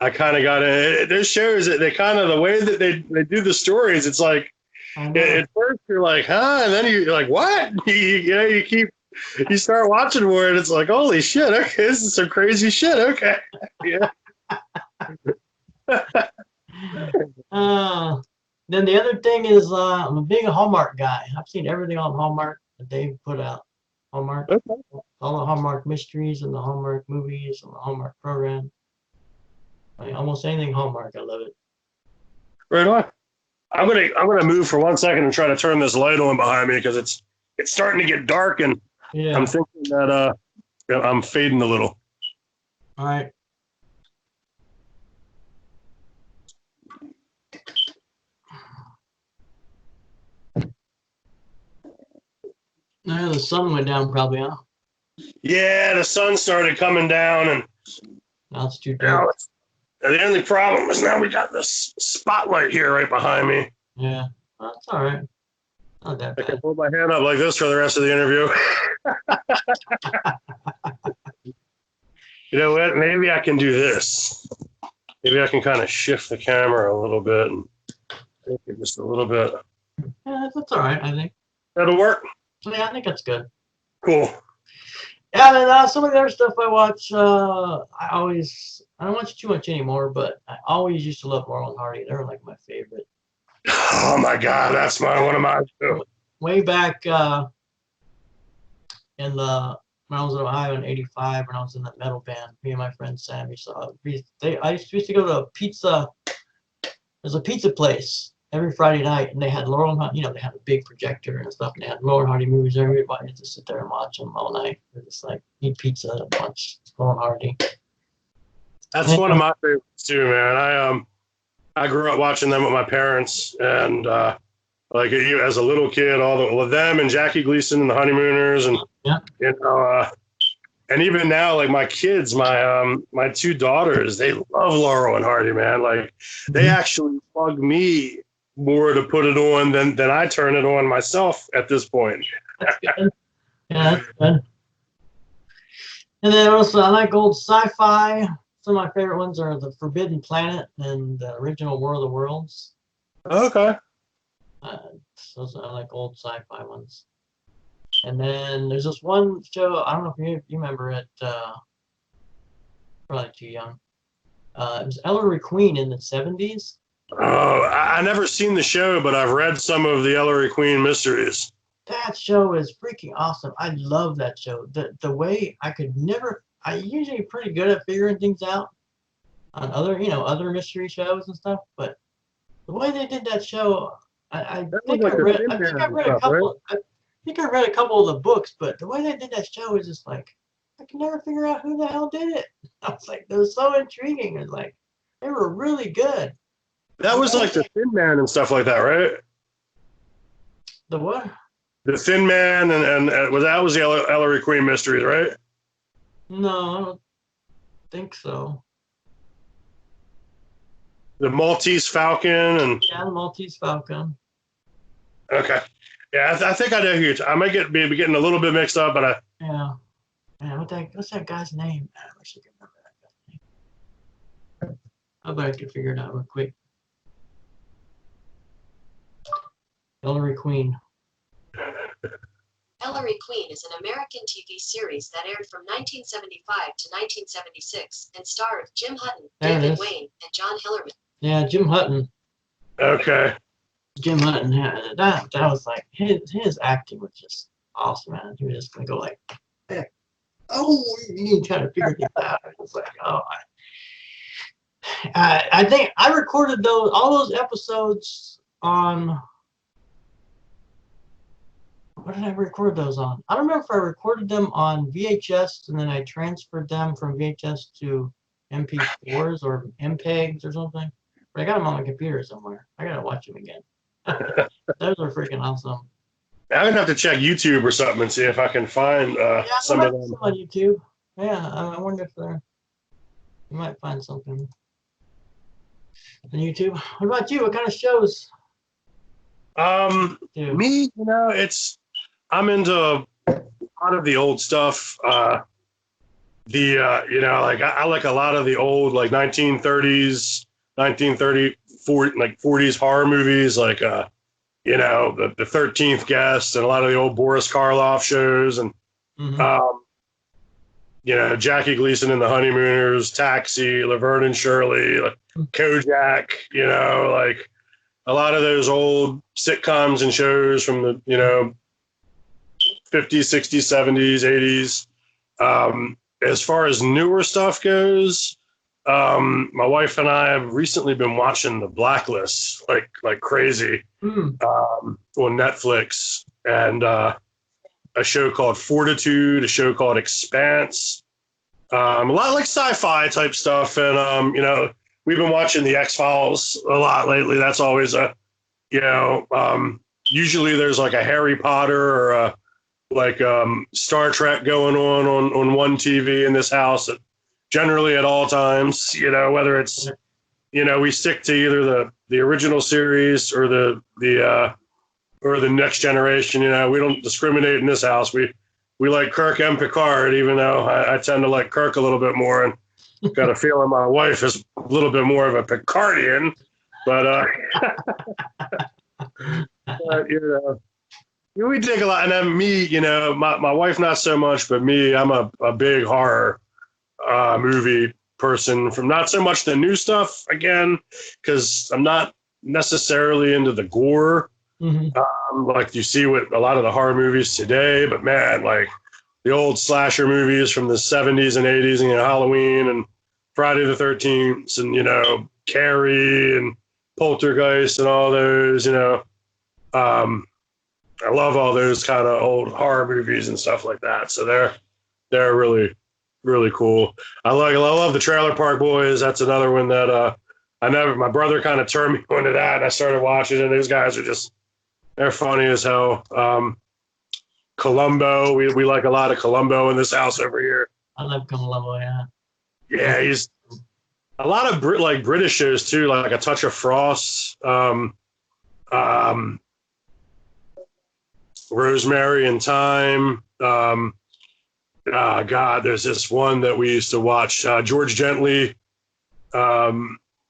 I kind of got in. Those shows that they kind of the way that they do the stories, it's like I know. at first you're like, huh, and then you're like, what? You start watching more, and it's like, holy shit, okay, this is some crazy shit, okay, yeah. Uh, then the other thing is I'm a big Hallmark guy. I've seen everything on Hallmark that they've put out. Hallmark, Okay. all the Hallmark mysteries and the Hallmark movies and the Hallmark program. I mean, almost anything Hallmark, I love it. Right on. I'm gonna move for 1 second and try to turn this light on behind me because it's starting to get dark and I'm Yeah. thinking that I'm fading a little. All right. The sun went down probably, huh? Yeah, the sun started coming down, and Now it's too now dark. the only problem is now we got this spotlight here right behind me. Yeah, well, that's all right. Not that I can bad. hold my hand up like this for the rest of the interview. You know what? Maybe I can do this. Maybe I can kind of shift the camera a little bit and make it just a little bit. Yeah, that's all right, I think. That'll work. Yeah, I think that's good. Cool. Yeah, and some of the other stuff I watch, I don't watch too much anymore, but I always used to love Laurel and Hardy. They're like my favorite. Oh my God, that's one of mine too. Way back in the when I was in Ohio in '85, when I was in that metal band, me and my friend Sammy saw. I used to go to a pizza. There's a pizza place every Friday night, and they had Laurel and Hardy. They had a big projector and stuff, and they had Laurel and Hardy movies. Everybody used to sit there and watch them all night. They just like eat pizza and watch Laurel and Hardy. That's one of my favorites too, man. I grew up watching them with my parents, and like as a little kid, them and Jackie Gleason and the Honeymooners, and Yeah. And even now, like my kids, my two daughters, they love Laurel and Hardy, man. Like they actually bug me more to put it on than I turn it on myself at this point. That's good. Yeah, that's good. And then also, I like old sci-fi. Some of my favorite ones are The Forbidden Planet and the original War of the Worlds. Okay. Those I like old sci-fi ones. And then there's this one show, I don't know if you remember it, probably too young. It was Ellery Queen in the 70s. Oh, I never seen the show, but I've read some of the Ellery Queen mysteries. That show is freaking awesome. I love that show. The way I usually pretty good at figuring things out on other mystery shows and stuff, but the way they did that show, I think I read a couple. I think I read a couple of the books, but the way they did that show is just like I can never figure out who the hell did it. I was like, it was so intriguing. It's like they were really good. That was like the Thin Man and stuff like that, right? The what? The Thin Man and that was the Ellery Queen mysteries, right? No, I don't think so. The Maltese Falcon and Yeah, the Maltese Falcon. okay, yeah, I think I know who I might be getting a little bit mixed up, but Yeah. What's that guy's name? I wish I could remember that guy's name. I bet I could figure it out real quick. Ellery Queen. Ellery Queen is an American TV series that aired from 1975 to 1976 and starred Jim Hutton, David Wayne, and John Hillerman. Yeah, Jim Hutton. okay. Jim Hutton had that was like his acting was just awesome, man. He was just gonna go like, hey, oh, you kind of figure things out. It's like, oh, I think I recorded all those episodes on. What did I record those on? I don't remember if I recorded them on VHS and then I transferred them from VHS to MP4s or MPEGs or something. But I got them on my computer somewhere. I gotta watch them again. Those are freaking awesome. I'm gonna have to check YouTube or something and see if I can find some of them on YouTube. Yeah, I wonder if you might find something on YouTube. What about you? What kind of shows? Me, I'm into a lot of the old stuff. Like I like a lot of the old like 1930s, 40s horror movies, like the 13th Guest and a lot of the old Boris Karloff shows, and Jackie Gleason and the Honeymooners, Taxi, Laverne and Shirley, like Kojak, like a lot of those old sitcoms and shows from the 50s, 60s, 70s, 80s. As far as newer stuff goes, my wife and I have recently been watching The Blacklist like crazy on Netflix, and a show called Fortitude, a show called Expanse, a lot like sci-fi type stuff, and we've been watching the X-Files a lot lately. That's always usually there's like a Harry Potter or like Star Trek going on one TV in this house, generally at all times. You know, whether it's, you know, we stick to either the original series or the next generation. You know, we don't discriminate in this house. We like Kirk and Picard, even though I tend to like Kirk a little bit more, and got a feeling my wife is a little bit more of a Picardian. But, but you know, we dig a lot. And then me, you know, my wife not so much, but me, I'm a big horror movie person. From not so much the new stuff again, because I'm not necessarily into the gore. Like you see with a lot of the horror movies today, but man, like the old slasher movies from the 70s and 80s, and, you know, Halloween and Friday the 13th, and, you know, Carrie and Poltergeist and all those, you know, I love all those kind of old horror movies and stuff like that. So they're really, really cool. I love the Trailer Park Boys. That's another one that my brother kind of turned me onto that, and I started watching, and those guys are they're funny as hell. Columbo, we like a lot of Columbo in this house over here. I love Columbo, yeah. Yeah, he's a lot of British shows too, like A Touch of Frost, Rosemary and Thyme. God, there's this one that we used to watch, George Gently.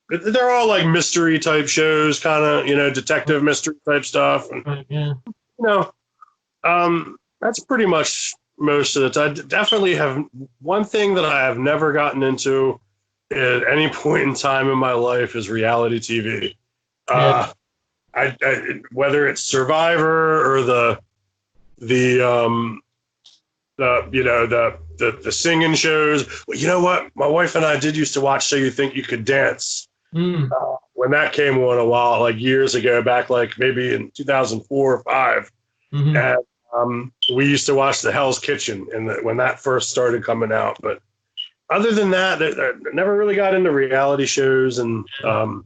They're all like mystery type shows, kind of, you know, detective mystery type stuff. And, Yeah. you know, that's pretty much most of the time. Definitely have one thing that I have never gotten into at any point in time in my life is reality TV. Yeah. I whether it's Survivor or the you know, the singing shows. Well, you know what? My wife and I did used to watch So You Think You Could Dance. When that came on a while, like years ago, back like maybe in 2004 or 5. And we used to watch the Hell's Kitchen when that first started coming out. But other than that, I never really got into reality shows. And I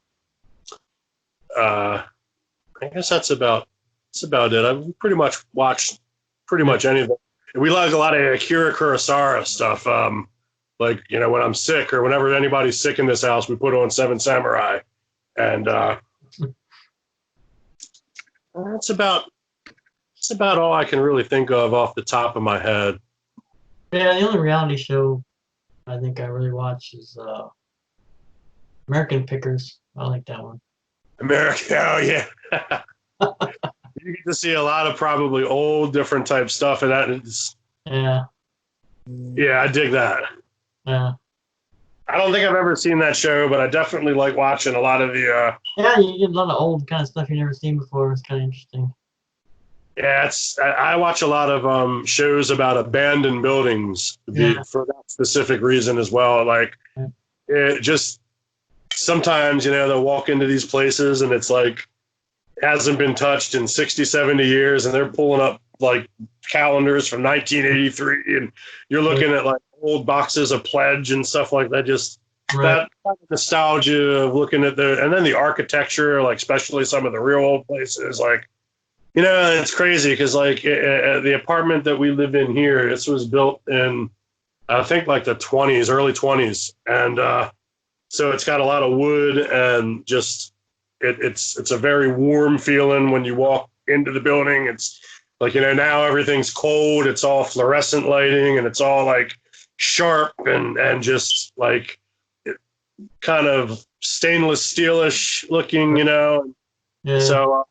guess that's about it. I've pretty much watched pretty much anything. We like a lot of Akira Kurosawa stuff. Like, you know, when I'm sick or whenever anybody's sick in this house, we put on Seven Samurai. And that's about all I can really think of off the top of my head. Yeah, the only reality show I think I really watch is American Pickers. I like that one. America, oh yeah. You get to see a lot of probably old different type stuff, and that is, Yeah. yeah, I dig that. Yeah. I don't think I've ever seen that show, but I definitely like watching a lot of the Yeah, you get a lot of old kind of stuff you've never seen before. It's kind of interesting. yeah, I watch a lot of shows about abandoned buildings for that specific reason as well. Like, it just sometimes, you know, they'll walk into these places and it's like hasn't been touched in 60, 70 years, and they're pulling up like calendars from 1983, and you're looking at like old boxes of Pledge and stuff like that. Just that kind of nostalgia of looking at and then the architecture, like especially some of the real old places, like, you know, it's crazy because like the apartment that we live in here, this was built in, I think, like the early 20s. And so it's got a lot of wood, and just, it's a very warm feeling when you walk into the building. It's like, you know, now everything's cold. It's all fluorescent lighting, and it's all like sharp and just like kind of stainless steelish looking, you know. Yeah. So,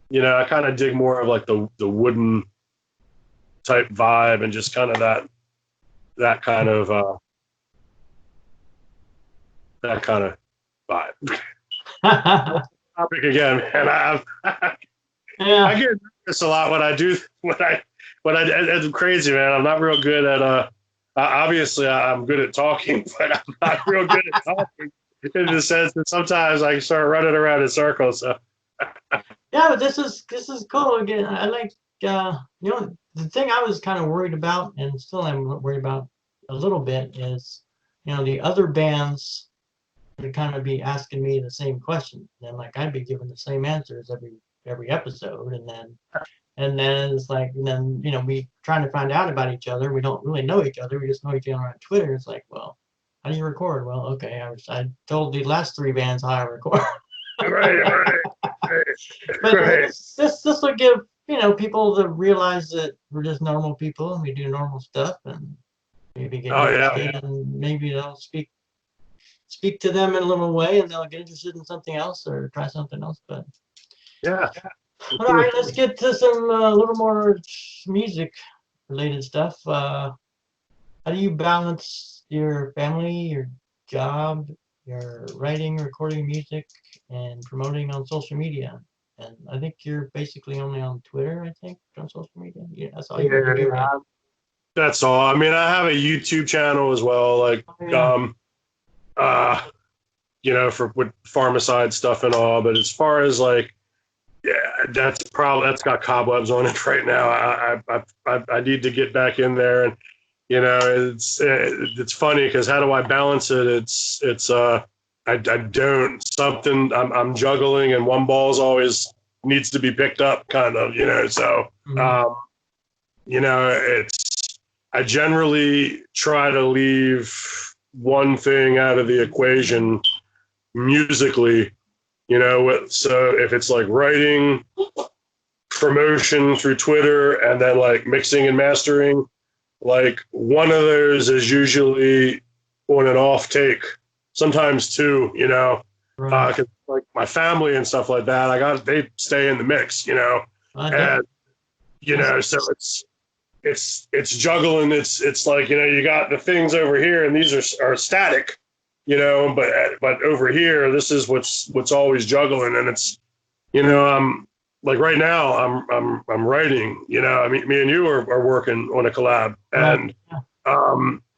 you know, I kind of dig more of like the wooden type vibe, and just kind of that kind of vibe. Topic again, and I get nervous a lot when I do it's crazy, man. I'm not real good at obviously I'm good at talking, but I'm not real good at talking in the sense that sometimes I start running around in circles. So. Yeah, but this is cool. Again, I like you know, the thing I was kind of worried about, and still am worried about a little bit, is, you know, the other bands would kind of be asking me the same question, and like I'd be giving the same answers every episode, and then And then it's like, and then, we trying to find out about each other. We don't really know each other. We just know each other on Twitter. It's like, well, how do you record? Well, okay, I told the last 3 bands how I record. Right. But Right. this will give, people to realize that we're just normal people and we do normal stuff, and maybe get Oh yeah. interested, and maybe they'll speak to them in a little way, and they'll get interested in something else or try something else. But Yeah. all right, let's get to some little more music related stuff. How do you balance your family, your job, your writing, recording music, and promoting on social media? And I think you're basically only on Twitter, I think, on social media. Yeah, that's all you really do, right? That's all. I mean, I have a YouTube channel as well, like Oh, yeah. for with Farmacyde stuff and all. But as far as like, yeah, that's got cobwebs on it right now. I need to get back in there, and it's funny because how do I balance it? I don't something I'm juggling, and one ball's always needs to be picked up, kind of, So Mhm. it's I generally try to leave one thing out of the equation musically, so if it's like writing, promotion through Twitter, and then like mixing and mastering, like one of those is usually on an off take, sometimes two, Right. 'cause, like my family and stuff like that, they stay in the mix, and so it's juggling. It's like, you got the things over here, and these are static, but over here, this is what's always juggling, and it's, I'm like right now, I'm writing, I mean, me and you are working on a collab, Right. and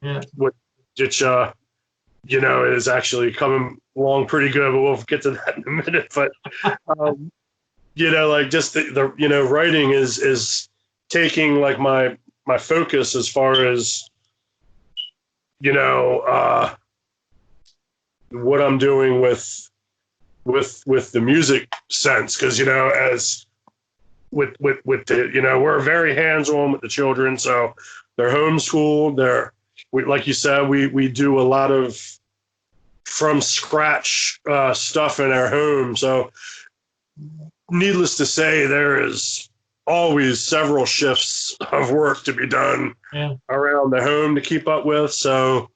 Yeah. which is actually coming along pretty good, but we'll get to that in a minute. But like just the writing is taking like my focus as far as what I'm doing with the music sense, because as with the we're very hands-on with the children, so they're homeschooled. Like you said, we do a lot of from scratch stuff in our home. So needless to say, there is always several shifts of work to be done around the home to keep up with. So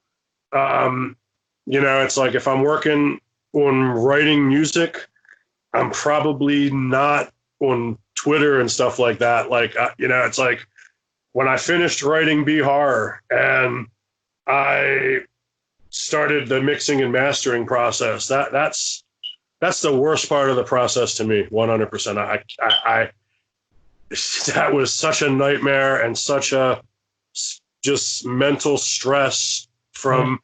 it's like if I'm working on writing music, I'm probably not on Twitter and stuff like that. Like, it's like when I finished writing Be Horror and I started the mixing and mastering process, that's the worst part of the process to me, 100%. I that was such a nightmare and such a just mental stress from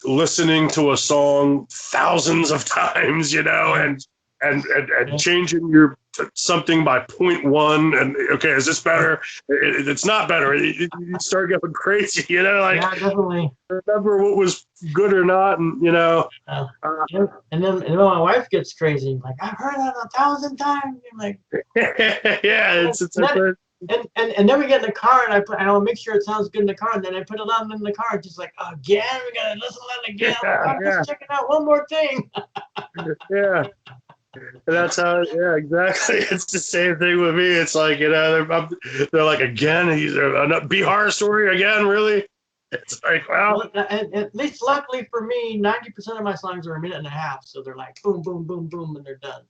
listening to a song thousands of times, and changing your something by 0.1, and okay, is this better? It's not better. You start going crazy, like Yeah, definitely. remember what was good or not, and And then my wife gets crazy. Like, I've heard that 1,000 times. I'm like, yeah, it's and then we get in the car, and I'll make sure it sounds good in the car, and then I put it on in the car. Just like, again, we gotta listen to it again. Let's check it out one more thing. yeah. That's how, yeah, exactly. It's the same thing with me. It's like, they're like, again, Be Horror Story again, really? It's like, well, at least luckily for me, 90% of my songs are a minute and a half, so they're like boom, boom, boom, boom, and they're done.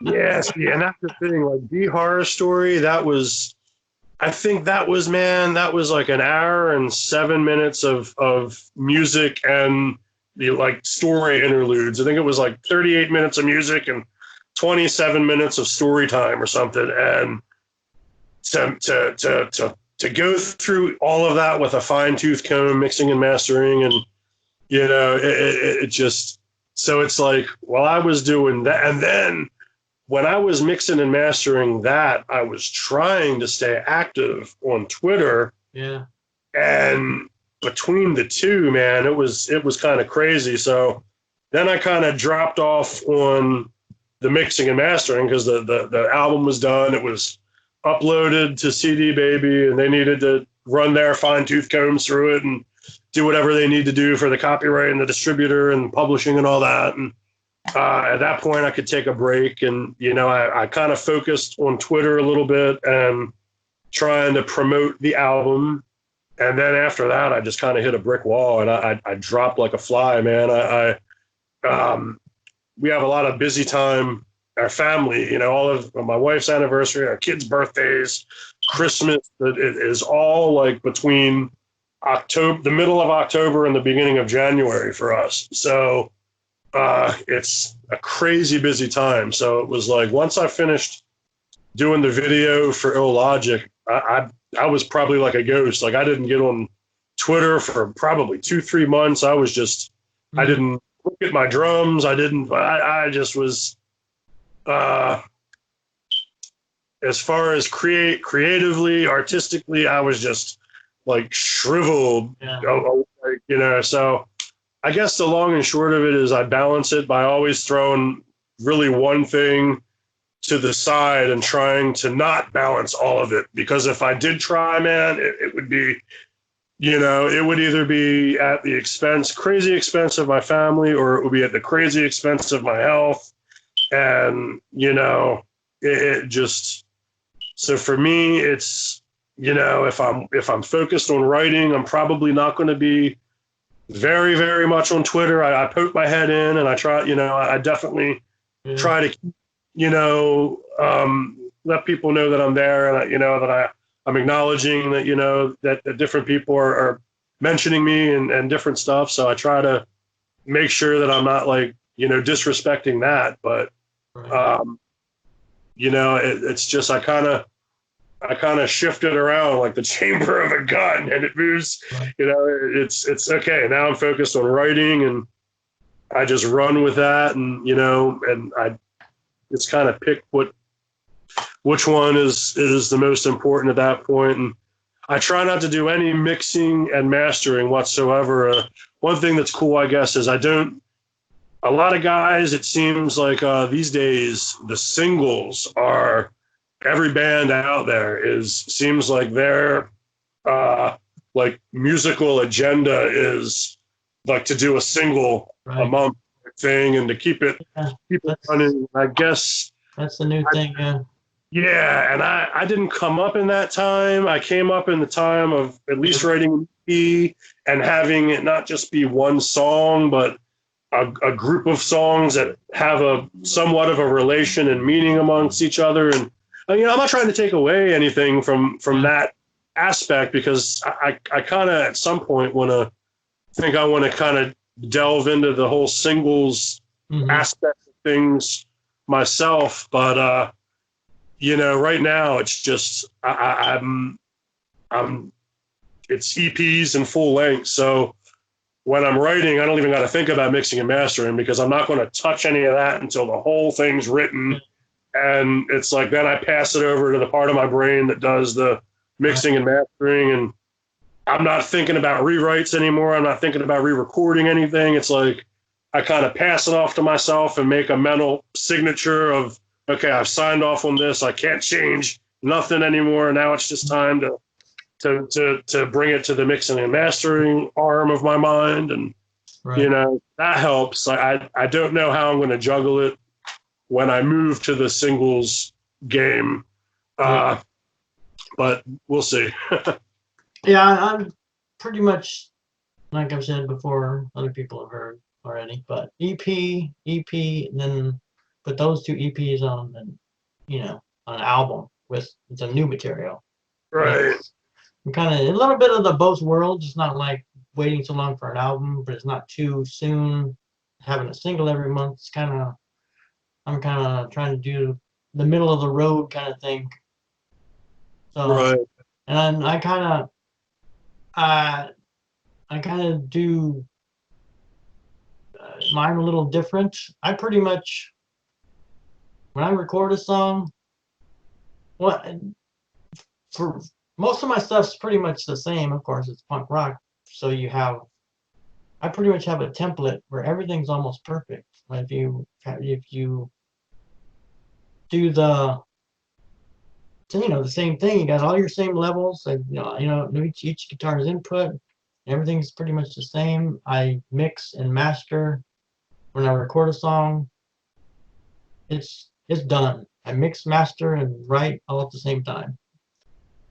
yes, yeah, and that's the thing. Like Be Horror Story, I think that was like an hour and 7 minutes of music and the like story interludes. I think it was like 38 minutes of music and 27 minutes of story time or something. And to go through all of that with a fine-tooth comb, mixing and mastering, and it just, so it's like, while I was doing that, and then when I was mixing and mastering that, I was trying to stay active on Twitter. Yeah. And between the two, man, it was kind of crazy. So then I kind of dropped off on the mixing and mastering because the album was done. It was uploaded to CD Baby, and they needed to run their fine tooth combs through it and do whatever they need to do for the copyright and the distributor and publishing and all that. And at that point, I could take a break, and I kind of focused on Twitter a little bit and trying to promote the album. And then after that, I just kind of hit a brick wall, and I dropped like a fly, man. We have a lot of busy time. Our family, all of my wife's anniversary, our kids' birthdays, Christmas, it is all like between October, the middle of October and the beginning of January for us. So it's a crazy busy time. So it was like, once I finished doing the video for Illogic, I was probably like a ghost. Like, I didn't get on Twitter for probably 2-3 months. I was just, I didn't look at my drums. I just was, as far as creatively, artistically, I was just like shriveled, so I guess the long and short of it is I balance it by always throwing really one thing to the side and trying to not balance all of it. Because if I did try, man, it would be, it would either be at the crazy expense of my family, or it would be at the crazy expense of my health. And, it just, so for me, it's, if I'm focused on writing, I'm probably not going to be very, very much on Twitter. I poke my head in and I try, I definitely try to, let people know that I'm there, and that I'm acknowledging that, that different people are mentioning me and different stuff. So I try to make sure that I'm not like, disrespecting that, but, it's just, I kind of shift it around like the chamber of a gun, and it moves, it's okay. Now I'm focused on writing, and I just run with that. And, and I just kind of pick which one is the most important at that point. And I try not to do any mixing and mastering whatsoever. One thing that's cool, I guess, is a lot of guys, it seems like these days, the singles are, every band out there seems like their like musical agenda is like to do a single a month thing, and to keep it running. I guess that's the new thing. Yeah, and I didn't come up in that time. I came up in the time of at least writing an EP and having it not just be one song, but a group of songs that have a somewhat of a relation and meaning amongst each other. And I'm not trying to take away anything from that aspect, because I kind of at some point want to kind of delve into the whole singles aspect of things myself. But right now it's just it's EPs and full length. So when I'm writing, I don't even got to think about mixing and mastering, because I'm not going to touch any of that until the whole thing's written. And it's like, then I pass it over to the part of my brain that does the mixing and mastering. And I'm not thinking about rewrites anymore. I'm not thinking about re-recording anything. It's like, I kind of pass it off to myself and make a mental signature of, okay, I've signed off on this. I can't change nothing anymore. Now it's just time to bring it to the mixing and mastering arm of my mind. And, that helps. I don't know how I'm going to juggle it when I move to the singles game. But we'll see. Yeah, I'm pretty much, like I've said before, other people have heard already, but EP, and then put those two EPs on, and on an album with some new material. Right. I'm kind of a little bit of the both worlds. It's not like waiting so long for an album, but it's not too soon having a single every month. It's I'm kind of trying to do the middle of the road kind of thing. So, and I kind of do mine a little different. I pretty much, when I record a song, for most of my stuff's pretty much the same. Of course, it's punk rock, so I pretty much have a template where everything's almost perfect. If you do So, the same thing. You got all your same levels, and each guitar's input. Everything's pretty much the same. I mix and master when I record a song. It's done. I mix, master, and write all at the same time.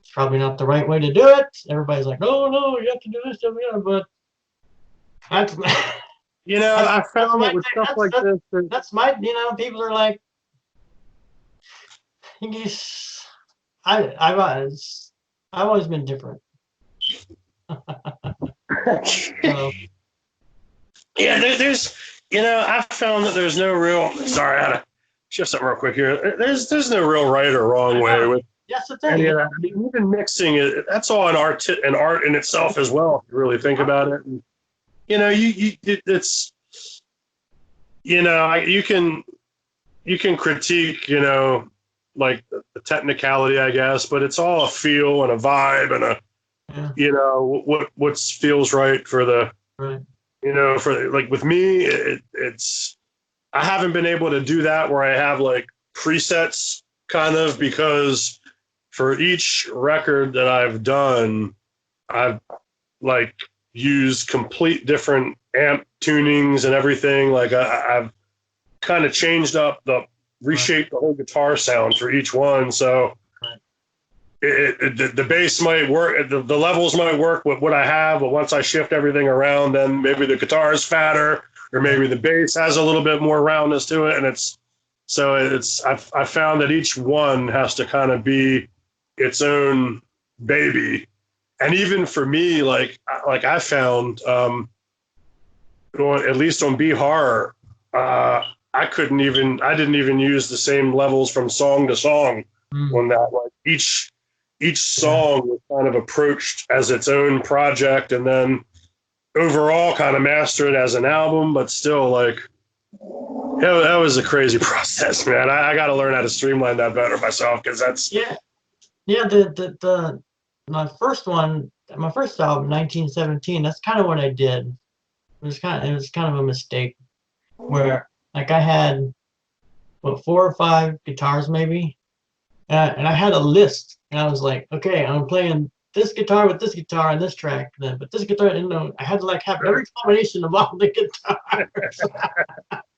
It's probably not the right way to do it. Everybody's like, "Oh no, you have to do this, but that's I found that my with thing. stuff like this, That's my. People are like, "Yes, I've always been different." So, yeah, there's, I found that there's no real. Sorry, I had to shift something real quick here. There's no real right or wrong way with that's the any thing. of that. I mean, even mixing it, that's all an art in itself as well. If you really think about it. And, it's, you can critique, like the technicality, I guess, but it's all a feel and a vibe and what feels right for the, Right. for like with me, it's, I haven't been able to do that where I have like presets kind of, because for each record that I've done, I've like used complete different amp tunings and everything. Like I've kind of changed up reshaped the whole guitar sound for each one. So the bass might work, the levels might work with what I have, but once I shift everything around, then maybe the guitar is fatter, or maybe the bass has a little bit more roundness to it. And I found that each one has to kind of be its own baby. And even for me, like I found, at least on B Horror, I didn't even use the same levels from song to song on that. Like each song was kind of approached as its own project, and then overall kind of mastered as an album. But still, like that was a crazy process, man. I got to learn how to streamline that better myself, because that's my first one, my first album, 1917. That's kind of what I did. It was kind of a mistake where like I had 4 or 5 guitars maybe, and I had a list, and I was like, okay, I'm playing this guitar with this guitar on this track, then but this guitar, I had to like have every combination of all the guitars.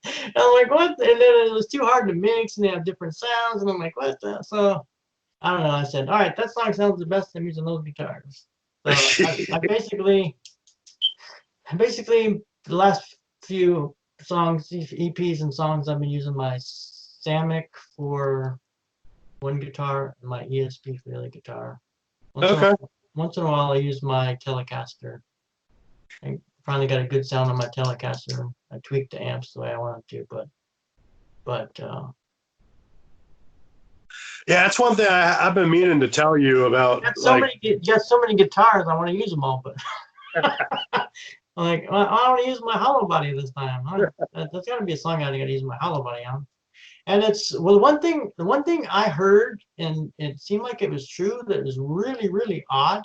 And I'm like, what? And then it was too hard to mix, and they have different sounds, and I'm like, what the? So I don't know. I said, all right, that song sounds the best. I'm using those guitars. So I basically the last few songs, EPs and songs, I've been using my Samick for one guitar and my ESP for the other guitar. Once in a while, I use my Telecaster. I finally got a good sound on my Telecaster. I tweaked the amps the way I wanted to, but yeah, that's one thing I've been meaning to tell you about. You got so many guitars, I want to use them all, but I'm like, I want to use my hollow body this time. There's got to be a song I got to use my hollow body on. And the one thing I heard, and it seemed like it was true, that was really, really odd.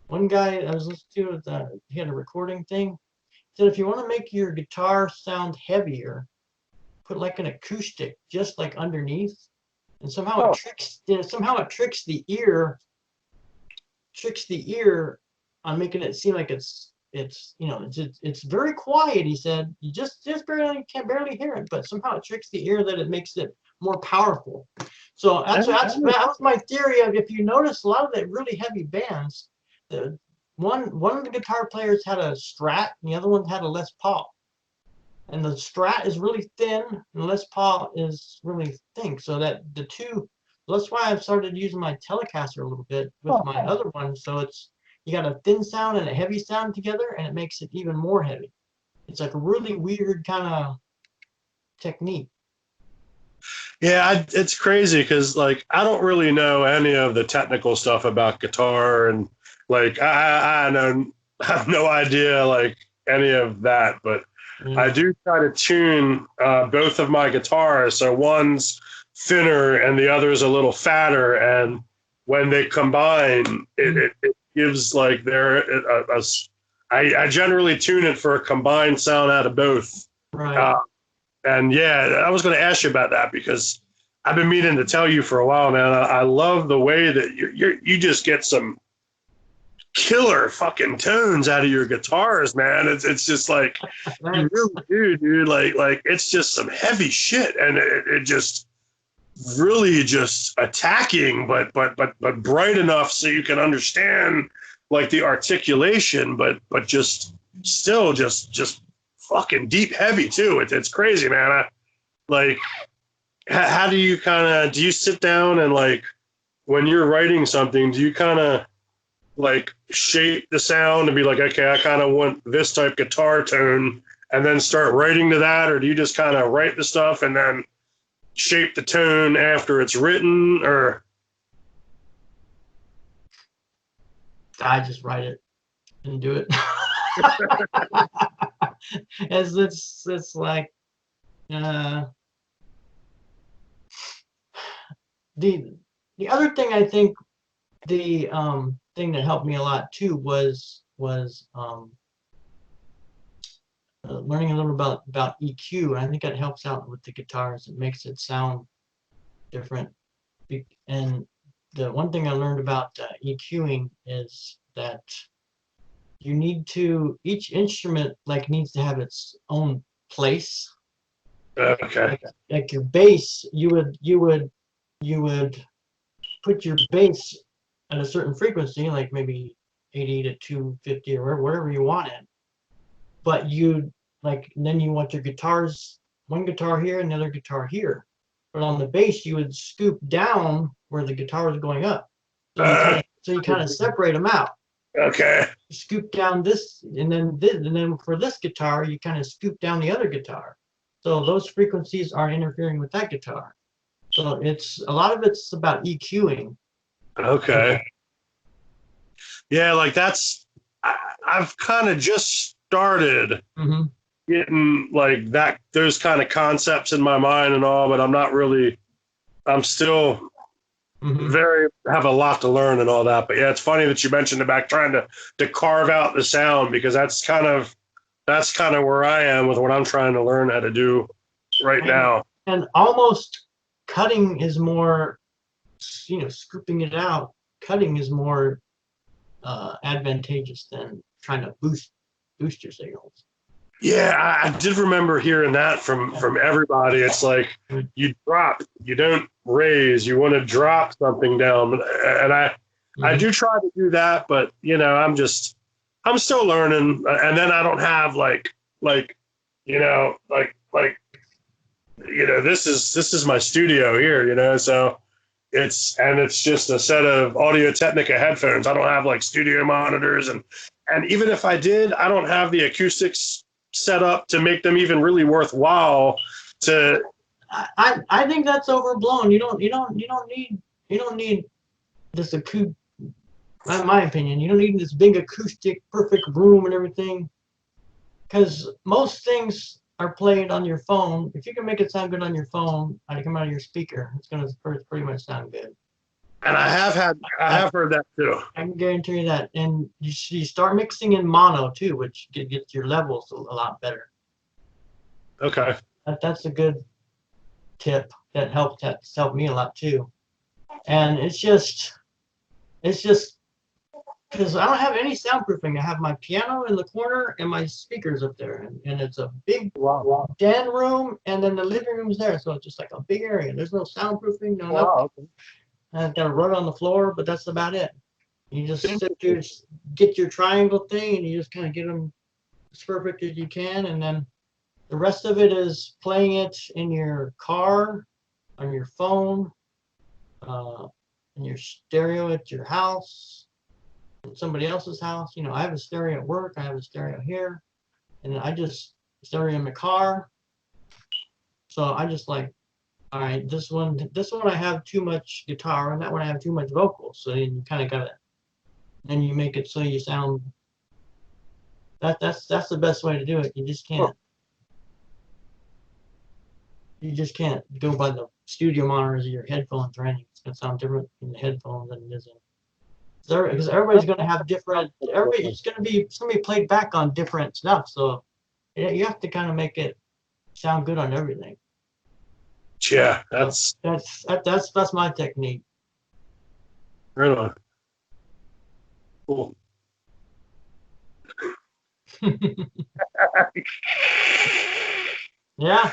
One guy I was listening to, he had a recording thing, said if you want to make your guitar sound heavier, put like an acoustic just like underneath, and somehow it tricks the ear on making it seem like it's very quiet. He said you just barely hear it, but somehow it tricks the ear that it makes it more powerful. So that was my theory of, if you notice a lot of the really heavy bands, one of the guitar players had a Strat and the other one had a Les Paul, and the Strat is really thin and the Les Paul is really thick, so that the two. That's why I've started using my Telecaster a little bit with my other one, so you got a thin sound and a heavy sound together, and it makes it even more heavy. It's like a really weird kind of technique. Yeah, it's crazy because like I don't really know any of the technical stuff about guitar, and like I have no idea like any of that, but I do try to tune both of my guitars. So one's thinner and the other's a little fatter, and when they combine, it gives like I generally tune it for a combined sound out of both. Right. And yeah, I was going to ask you about that because I've been meaning to tell you for a while, man. I love the way that you just get some killer fucking tones out of your guitars, man. It's just like you really do, dude. Like it's just some heavy shit, and it just really just attacking, but bright enough so you can understand like the articulation, but just still just fucking deep heavy too. It's crazy, man. Like, how do you do you sit down and like when you're writing something, do you kind of like shape the sound and be like, okay, I kind of want this type guitar tone and then start writing to that? Or do you just kind of write the stuff and then shape the tone after it's written? Or I just write it and do it. As it's like the other thing, I think the thing that helped me a lot too was learning a little about EQ. And I think that helps out with the guitars. It makes it sound different. And the one thing I learned about EQing is that you need to, each instrument like needs to have its own place. okay. Like your bass, you would put your bass at a certain frequency, like maybe 80 to 250 or whatever you want it. But you like, then you want your guitars, one guitar here and the other guitar here. But on the bass, you would scoop down where the guitar is going up. So you kind of separate them out. Okay. You scoop down this, and then for this guitar, you kind of scoop down the other guitar. So those frequencies aren't interfering with that guitar. So it's a lot of it's about EQing. Okay. Yeah, like I've kind of just started getting like that, those kind of concepts in my mind and all, but I'm still have a lot to learn and all that. But yeah, it's funny that you mentioned about trying to carve out the sound, because that's kind of where I am with what I'm trying to learn how to do right now. And almost cutting is more, scooping it out. Cutting is more advantageous than trying to boost your signals. Yeah, I did remember hearing that from everybody. It's like you drop, you don't raise. You want to drop something down, and I do try to do that, but I'm still learning. And then I don't have this is my studio here, so it's just a set of Audio-Technica headphones. I don't have like studio monitors, and even if I did, I don't have the acoustics set up to make them even really worthwhile. I think that's overblown. You don't need this acoustic. In my opinion, you don't need this big acoustic perfect room and everything, because most things are played on your phone. If you can make it sound good on your phone, and it come out of your speaker, it's gonna pretty much sound good. And I have heard that too. I can guarantee you that. And you start mixing in mono too, which gets your levels a lot better. Okay. That's a good tip that helped me a lot too. And it's just because I don't have any soundproofing. I have my piano in the corner and my speakers up there, and it's a big den room, and then the living room's there, so it's just like a big area. There's no soundproofing, no nothing. Okay. I've got a rug on the floor, but that's about it. You just get your triangle thing, and you just kind of get them as perfect as you can, and then the rest of it is playing it in your car, on your phone, in your stereo at your house, in somebody else's house. I have a stereo at work, I have a stereo here, and I just stereo in my car. So I just like, all right, this one I have too much guitar, and that one I have too much vocals. So then you kind of got it, and you make it so you sound. That's the best way to do it. You just can't. You just can't go by the studio monitors of your headphones or anything. It's gonna sound different in the headphones than it is in. Because everybody's gonna have different. It's gonna be played back on different stuff. So you have to kind of make it sound good on everything. Yeah, That's my technique. right on. Cool. Yeah.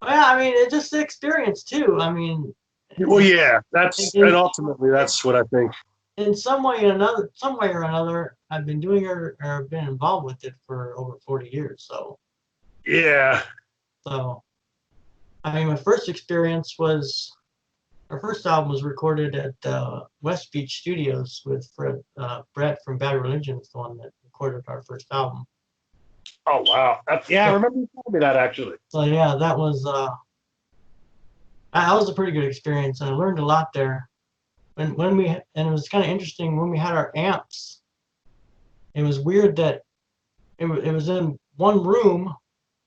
Well, yeah, I mean, it's just the experience too. I mean, Well, yeah, in, and ultimately that's what I think. in some way or another, I've been doing it or been involved with it for over 40 years. Yeah. So I mean, my first experience was our first album was recorded at West Beach Studios with Brett from Bad Religion is the one that recorded our first album. Oh wow. Yeah, I remember you telling me that actually. So yeah, that was a pretty good experience, and I learned a lot there. And it was kind of interesting when we had our amps. It was weird that it was in one room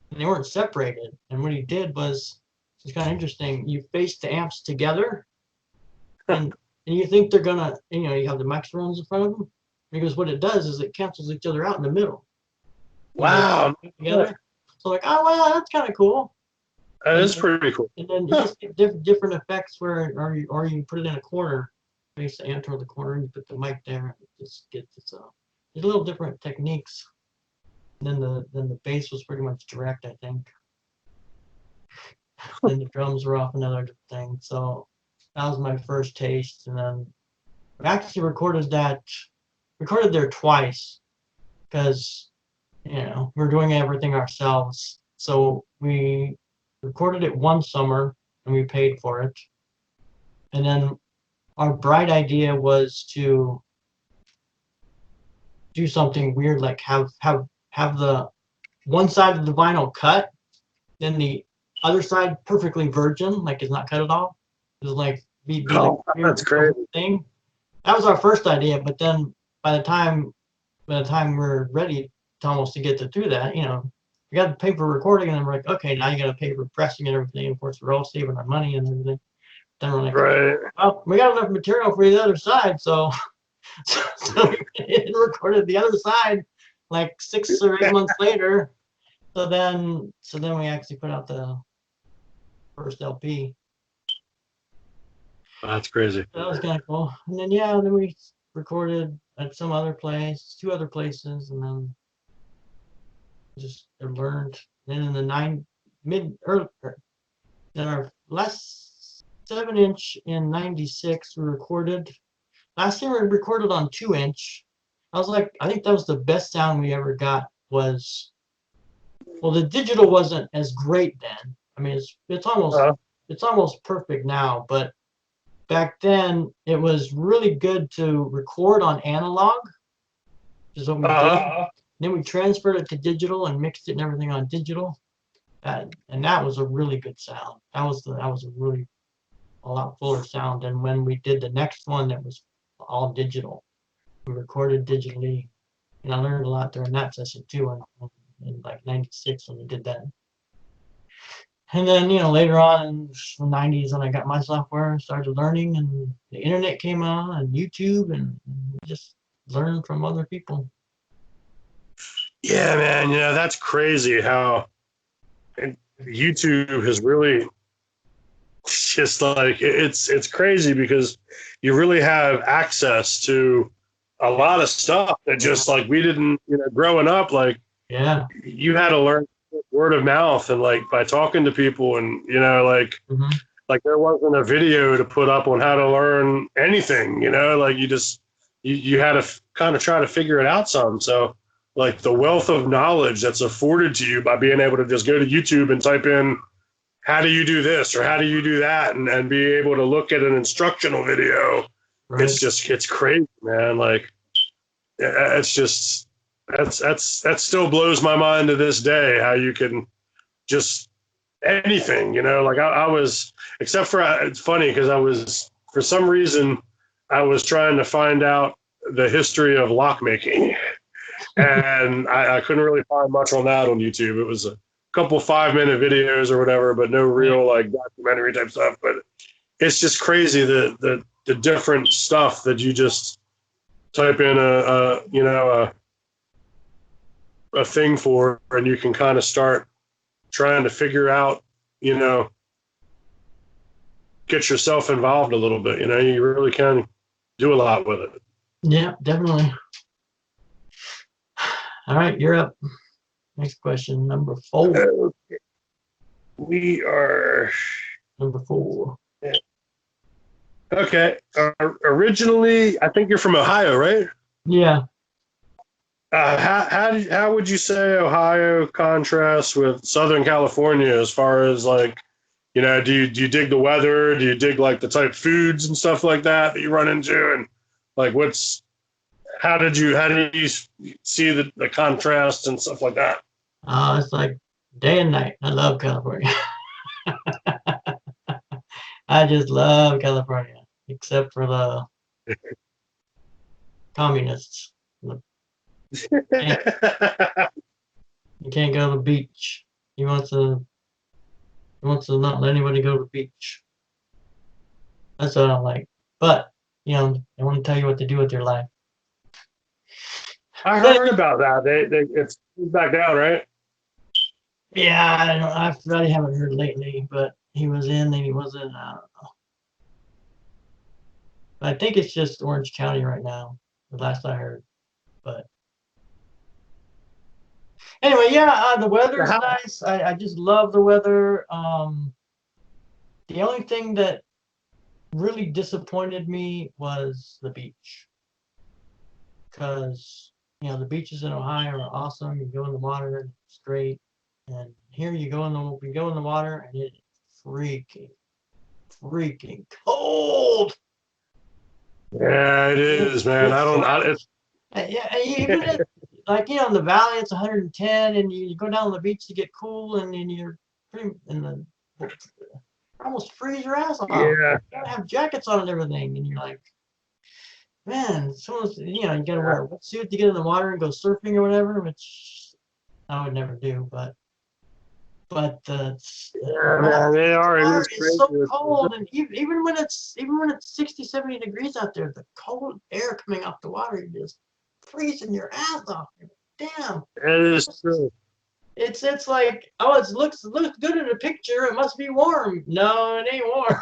and they weren't separated. And what he did was it's kind of interesting. You face the amps together, and you think they're gonna, you have the microphones in front of them. Because what it does is it cancels each other out in the middle. Wow. Together. So like, oh well, that's kind of cool. That And is pretty cool. and then you just get different effects where, or you put it in a corner, face the amp toward the corner, and you put the mic there, and it just gets there's a little different techniques. And then the bass was pretty much direct, I think. Then the drums were off another thing. So that was my first taste, and then we actually recorded there twice because we're doing everything ourselves. So we recorded it one summer and we paid for it. And then our bright idea was to do something weird, like have the one side of the vinyl cut, then the other side perfectly virgin, like it's not cut at all. It was like be like That's great. thing. That was our first idea, but then by the time we're ready to almost to get to do that, we got to pay for recording, and then we're like, okay, now you got to pay for pressing and everything. Of course, we're all saving our money and everything. Then we're like, Right. well, we got enough material for the other side, so we recorded the other side like 6 or 8 months later. So then we actually put out the first LP. That's crazy. That was kind of cool. And then we recorded at some other place, 2 other places, and then just learned. Then in the then our last 7-inch in '96 we recorded. Last year we recorded on 2-inch. I think that was the best sound we ever got. Well, the digital wasn't as great then. I mean, it's almost perfect now, but back then it was really good to record on analog, which is what we did. Then we transferred it to digital and mixed it and everything on digital, and that was a really good sound. That was a lot fuller sound than when we did the next one that was all digital. We recorded digitally, and I learned a lot during that session too. In like '96 when we did that. And then, later on in the '90s when I got my software, started learning, and the internet came on and YouTube, and just learned from other people. Yeah, man. That's crazy how YouTube has really just like it's crazy because you really have access to a lot of stuff that just like we didn't, growing up, like Yeah. you had to learn word of mouth and like by talking to people and like there wasn't a video to put up on how to learn anything, like you had to kind of try to figure it out some. So like the wealth of knowledge that's afforded to you by being able to just go to YouTube and type in how do you do this or how do you do that, and be able to look at an instructional video. Right. It's crazy, man. Like it's just that still blows my mind to this day how you can just anything, like I was, except for it's funny because I was, for some reason I was trying to find out the history of lockmaking and I couldn't really find much on that on YouTube. It was a couple 5-minute videos or whatever, but no real like documentary type stuff. But it's just crazy the different stuff that you just type in a thing for, and you can kind of start trying to figure out, get yourself involved a little bit. You know, you really can do a lot with it. Yeah, definitely. All right, you're up. Next question, number 4. Okay. We are Number 4. okay. Originally, I think you're from Ohio, right? Yeah. How would you say Ohio contrasts with Southern California as far as like, you know, do you dig the weather? Do you dig like the type foods and stuff like that you run into? And like, how did you see the contrast and stuff like that? It's like day and night. I love California. I just love California, except for the communists. You can't go to the beach. He wants to not let anybody go to the beach. That's what I don't like. But, you know, they want to tell you what to do with your life. I heard about that. It's back down, right? Yeah, I really haven't heard lately, but he was in and he wasn't. I don't know. But I think it's just Orange County right now, the last I heard. But anyway, yeah, the weather's nice. I just love the weather. The only thing that really disappointed me was the beach. Because, you know, the beaches in Ohio are awesome. You go in the water, it's great. And here you go in the water and it's freaking cold. Yeah, it is, man. Yeah, even if, like, you know, in the valley it's 110 and you go down to the beach to get cool and then you're almost freeze your ass off. Yeah. You gotta have jackets on and everything, and you're like, man, you know, you gotta wear a wetsuit to get in the water and go surfing or whatever, which I would never do, but man, they are. the It water is is so crazy. cold, and even when it's 60, 70 degrees out there, the cold air coming off the water, you're just freezing your ass off. Damn. It is true. It's like, oh, it looks good in a picture. It must be warm. No, it ain't warm.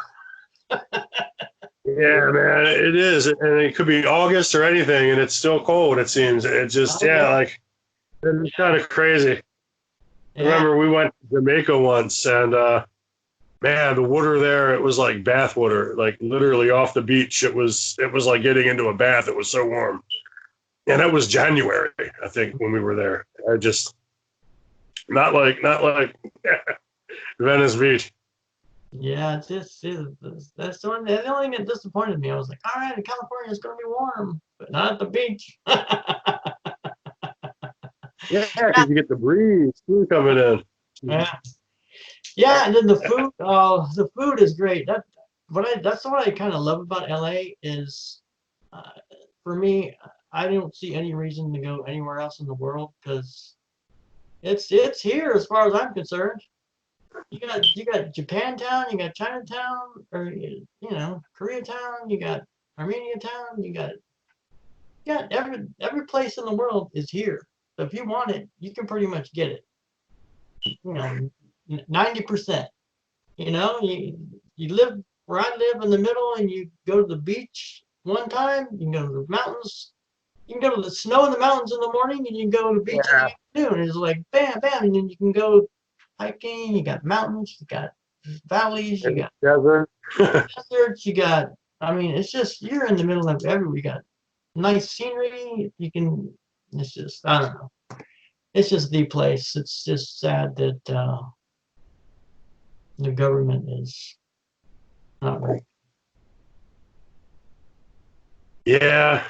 Yeah, man, it is, and it could be August or anything, and it's still cold. It seems. It just, like it's kind of crazy. I remember we went to Jamaica once, and man, the water there, it was like bath water, like literally off the beach. It was like getting into a bath. It was so warm, and it was January, I think, when we were there. I just not like Venice Beach. Yeah, that's the only thing that disappointed me. I was like, all right, in California it's gonna be warm, but not at the beach. Yeah, because you get the breeze too coming in. Yeah, and then the food. Oh, the food is great. That's what I kind of love about LA is, for me, I don't see any reason to go anywhere else in the world because it's here as far as I'm concerned. You got Japantown, you got Chinatown, or you know, Koreatown, you got Armeniatown, you got every place in the world is here. So if you want it, you can pretty much get it. You know, 90%. You know, you live where I live in the middle, and you go to the beach one time. You can go to the mountains. You can go to the snow in the mountains in the morning, and you can go to the beach in the afternoon. It's like bam, bam, and then you can go hiking. You got mountains. You got valleys. You got deserts. You got. I mean, it's just you're in the middle of everywhere. You got nice scenery. You can. It's just I don't know. It's just the place. It's just sad that the government is not right. Yeah,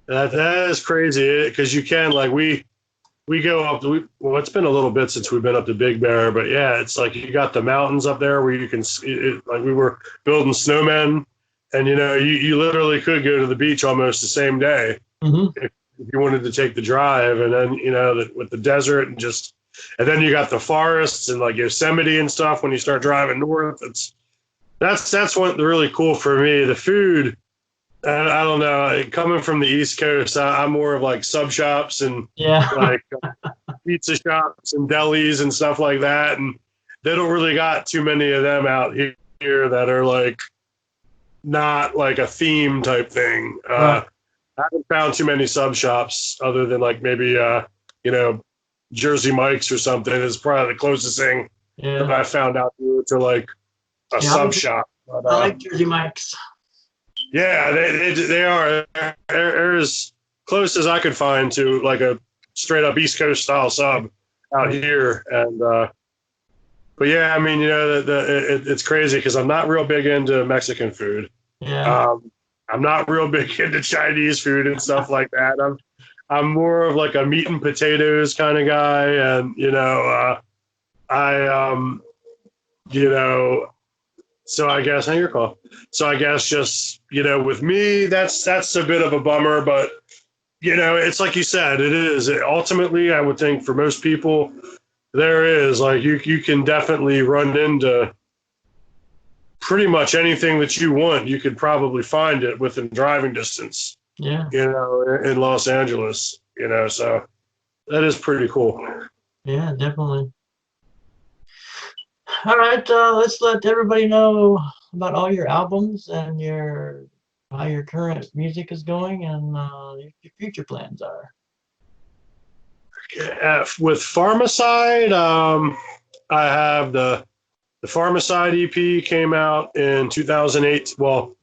that is crazy because you can like we go up. Well, it's been a little bit since we've been up to Big Bear, but yeah, it's like you got the mountains up there where you can like we were building snowmen, and you know you literally could go to the beach almost the same day if you wanted to take the drive, and then you know with the desert and then you got the forests and like Yosemite and stuff when you start driving north. That's what really cool for me. The food. I don't know. Coming from the East Coast, I'm more of like sub shops and like pizza shops and delis and stuff like that. And they don't really got too many of them out here here that are like not like a theme type thing. Right. I haven't found too many sub shops other than like maybe you know, Jersey Mike's or something is probably the closest thing that Yeah. I found out to like a Yeah. sub shop. But, I like Jersey Mike's. yeah, they are. They're as close as I could find to like a straight up East Coast style sub out here. And but yeah, I mean, you know, it's crazy because I'm not real big into Mexican food. Yeah. I'm not real big into Chinese food and stuff like that. I'm more of like a meat and potatoes kind of guy, and you know, you know, so I guess, hey, your call. So I guess just, you know, with me, that's a bit of a bummer, but you know, it's like you said, it is. Ultimately, I would think for most people, there is like you can definitely run into pretty much anything that you want. You could probably find it within driving distance, Yeah. you know, in Los Angeles, you know, so that is pretty cool. Yeah, definitely. All right, let's let everybody know about all your albums and how your current music is going and your future plans are. With Farmacyde, I have the Farmacyde EP came out in 2008. Well,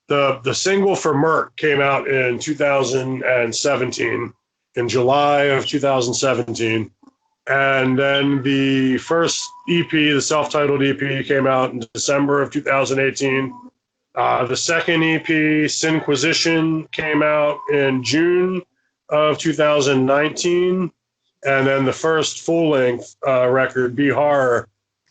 the single for Merc came out in 2017, in July of 2017. And then the first EP, the self-titled EP, came out in December of 2018. The second EP, Sinquisition, came out in June of 2019. And then the first full-length record, Bihar,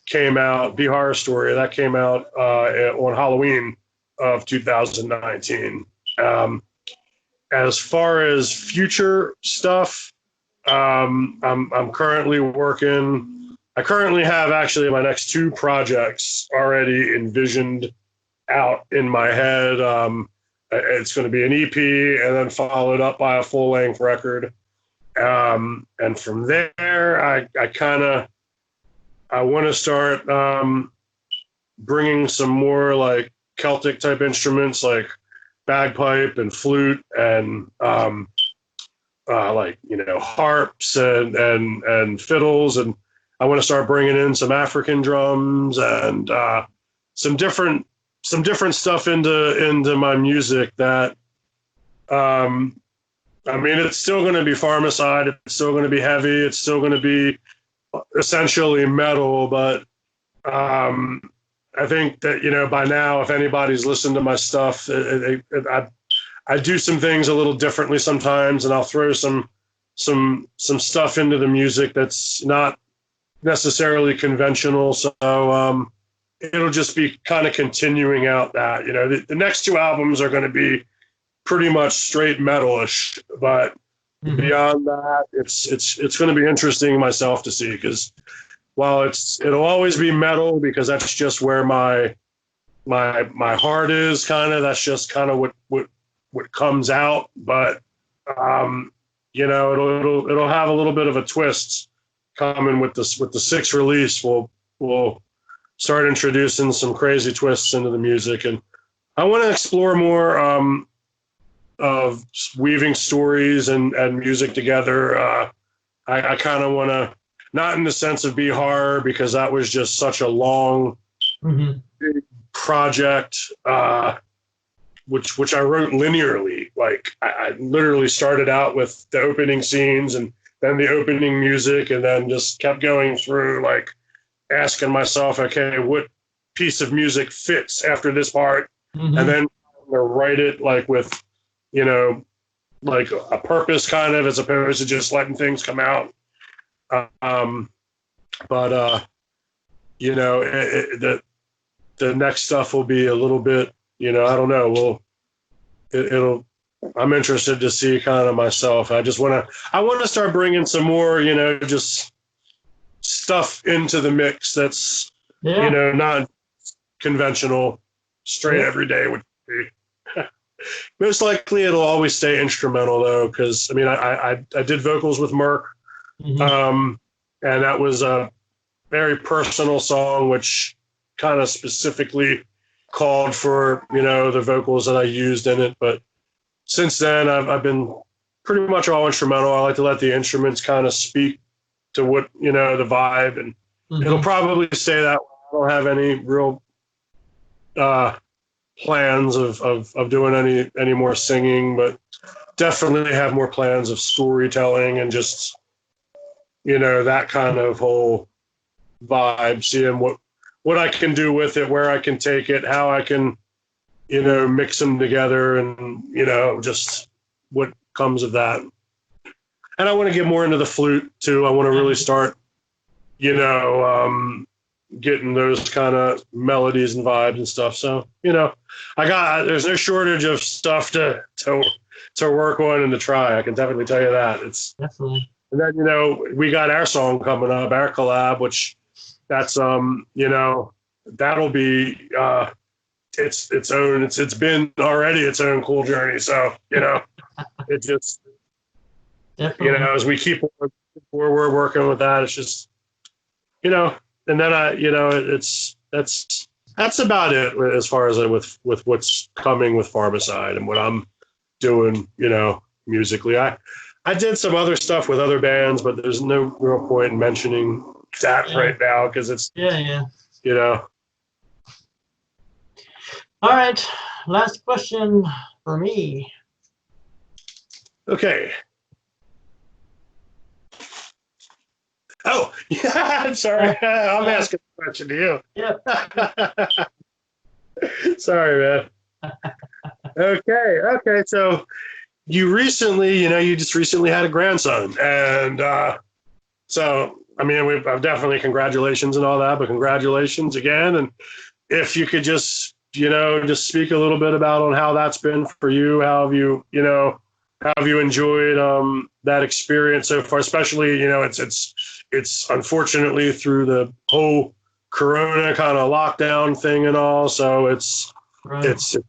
came out, Bihar Story, that came out on Halloween of 2019. As far as future stuff, I'm currently working. I currently have actually my next two projects already envisioned out in my head. It's going to be an EP and then followed up by a full length record. And from there, I want to start bringing some more like Celtic type instruments like bagpipe and flute and like, you know, harps and fiddles, and I want to start bringing in some African drums and some different stuff into my music that I mean, it's still going to be Farmacyde, it's still going to be heavy, it's still going to be essentially metal, but I think that, you know, by now, if anybody's listened to my stuff, I do some things a little differently sometimes, and I'll throw some stuff into the music that's not necessarily conventional. So it'll just be kind of continuing out that, you know, the next two albums are going to be pretty much straight metalish, but beyond that, it's going to be interesting myself to see, because while it'll always be metal because that's just where my heart is, kind of, that's just kind of what comes out, but you know, it'll have a little bit of a twist coming with the sixth release. We'll start introducing some crazy twists into the music, and I want to explore more of weaving stories and music together. I kind of want to, not in the sense of Bihar, because that was just such a long big project, which I wrote linearly. Like I literally started out with the opening scenes and then the opening music, and then just kept going through, like asking myself, okay, what piece of music fits after this part, and then write it like with, you know, like a purpose, kind of, as opposed to just letting things come out. But you know, the next stuff will be a little bit, you know, I don't know. It'll. I'm interested to see kind of myself. I want to start bringing some more, you know, just stuff into the mix that's, you know, not conventional, straight everyday would be. Most likely it'll always stay instrumental though, because I mean, I did vocals with Merc, and that was a very personal song, which kind of specifically called for, the vocals that I used in it. But since then, I've been pretty much all instrumental. I like to let the instruments kind of speak to what, the vibe, and it'll probably stay that way. I don't have any real plans of doing any more singing, but definitely have more plans of storytelling and just, that kind of whole vibe, seeing what I can do with it, where I can take it, how I can, mix them together, and, just what comes of that. And I want to get more into the flute too. I want to really start, getting those kind of melodies and vibes and stuff. So, there's no shortage of stuff to work on and to try. I can definitely tell you that. It's definitely. And then, we got our song coming up, our collab, which that's, that'll be, its own, it's been already its own cool journey. So, it just, definitely. as we keep we're working with that, it's just, and then that's about it as far as with what's coming with Farmacyde and what I'm doing, musically. I did some other stuff with other bands, but there's no real point in mentioning that right now because it's, Yeah. All right. Last question for me. Okay. Oh, yeah, I'm sorry. I'm asking a question to you. Yeah. Sorry, man. Okay. So you recently, you just recently had a grandson. And so, I mean, I've definitely congratulations and all that, but congratulations again. And if you could just, just speak a little bit about on how that's been for you. How have you, how have you enjoyed that experience so far? Especially, it's unfortunately through the whole Corona kind of lockdown thing and all. So it's a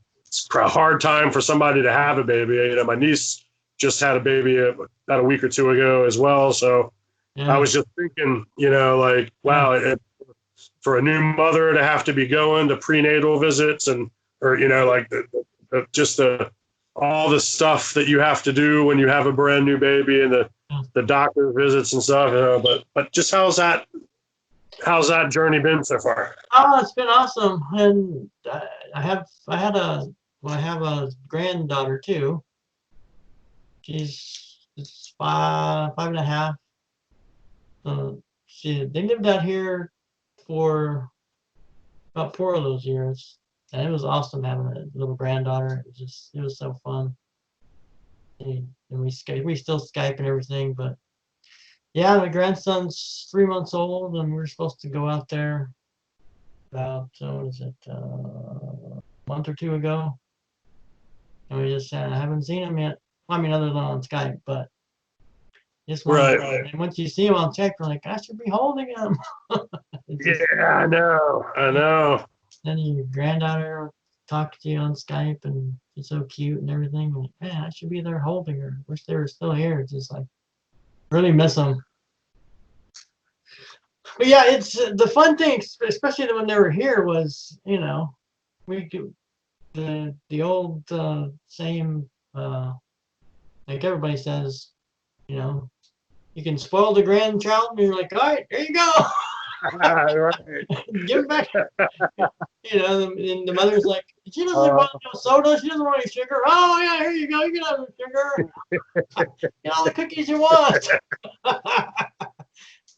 hard time for somebody to have a baby. My niece just had a baby about a week or two ago as well. So I was just thinking, wow, for a new mother to have to be going to prenatal visits or like all the stuff that you have to do when you have a brand new baby and the doctor visits and stuff, but just how's that journey been so far? Oh, it's been awesome. And I have a granddaughter too. She's 5.5. They lived out here for about 4 of those years. And it was awesome having a little granddaughter. It was so fun. And we still Skype and everything, but yeah, my grandson's 3 months old, and we're supposed to go out there about a month or two ago, and we just haven't seen him yet. I mean, other than on Skype, but just Right. And once you see him on Skype, you're like, I should be holding him. I know. Then your granddaughter talks to you on Skype, and she's so cute and everything. Like, man, I should be there holding her. Wish they were still here. It's just like, really miss them. But yeah, it's the fun thing, especially when they were here, was we could the old same like everybody says, you can spoil the grandchild, and you're like, all right, there you go. Right. Give it back. And the mother's like, she doesn't want no soda. She doesn't want any sugar. Oh, yeah, here you go. You can have the sugar. Get all the cookies you want.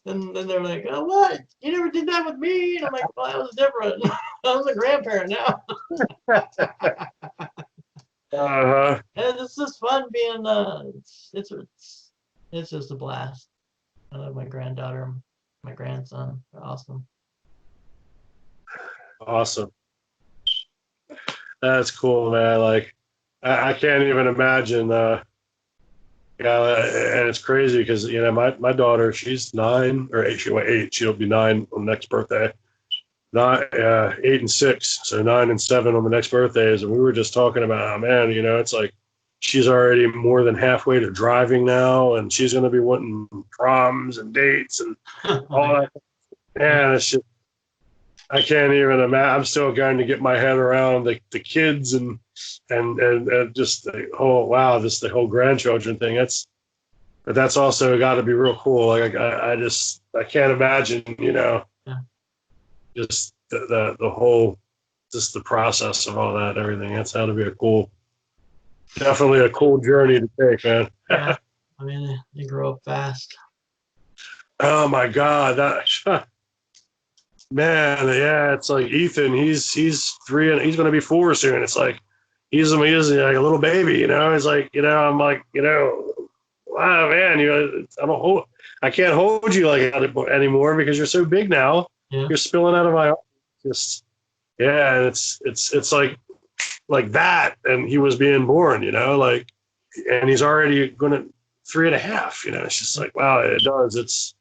And then they're like, oh, what? You never did that with me. And I'm like, well, that was different. I'm a grandparent now. And it's just fun being, it's just a blast. I love my granddaughter, my grandson. They're awesome. Awesome. That's cool, man. Like, I can't even imagine. And it's crazy because my daughter, she's 9 or 8. She'll be 8. She'll be 9 on the next birthday. 8 and 6, so 9 and 7 on the next birthdays. And we were just talking about, man, it's like she's already more than halfway to driving now, and she's going to be wanting proms and dates and all that. Man, it's just I can't even imagine. I'm still going to get my head around the kids and just the whole wow, just the whole grandchildren thing. That's also got to be real cool. Like I can't imagine, Yeah. just the whole just the process of all that, everything. That's how to be definitely a cool journey to take, man. Yeah. I mean, they grow up fast. Oh my God, man, yeah, it's like Ethan. He's 3 and he's going to be 4 soon. It's like he's like a little baby, He's like, I'm like, wow, man, I can't hold you like that anymore because you're so big now. Yeah. You're spilling out of my arms. Just yeah, and it's like that, and he was being born, like, and he's already going to 3.5. It's just like wow, it does. It's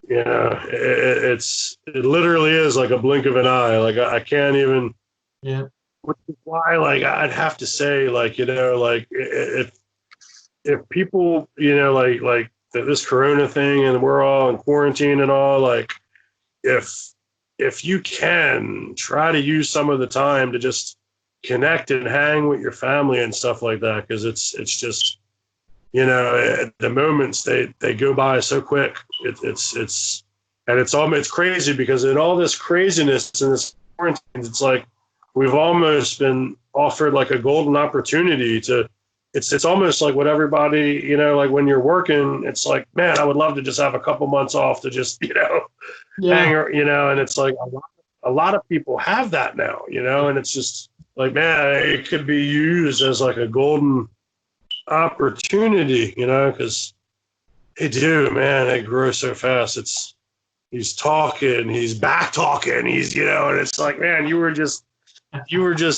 it literally is like a blink of an eye. Like I can't even. Yeah. Which is why, like, I'd have to say, like, like if people, like this Corona thing, and we're all in quarantine and all, like, if you can try to use some of the time to just connect and hang with your family and stuff like that, because it's just, the moments they go by so quick. It's crazy because in all this craziness and this quarantine, it's like we've almost been offered like a golden opportunity to. It's almost like what everybody, like when you're working, it's like, man, I would love to just have a couple months off to just, hang, and it's like a lot of people have that now, and it's just like, man, it could be used as like a golden opportunity, because they do, man, they grow so fast. He's talking, he's back talking, he's, and it's like, man, you were just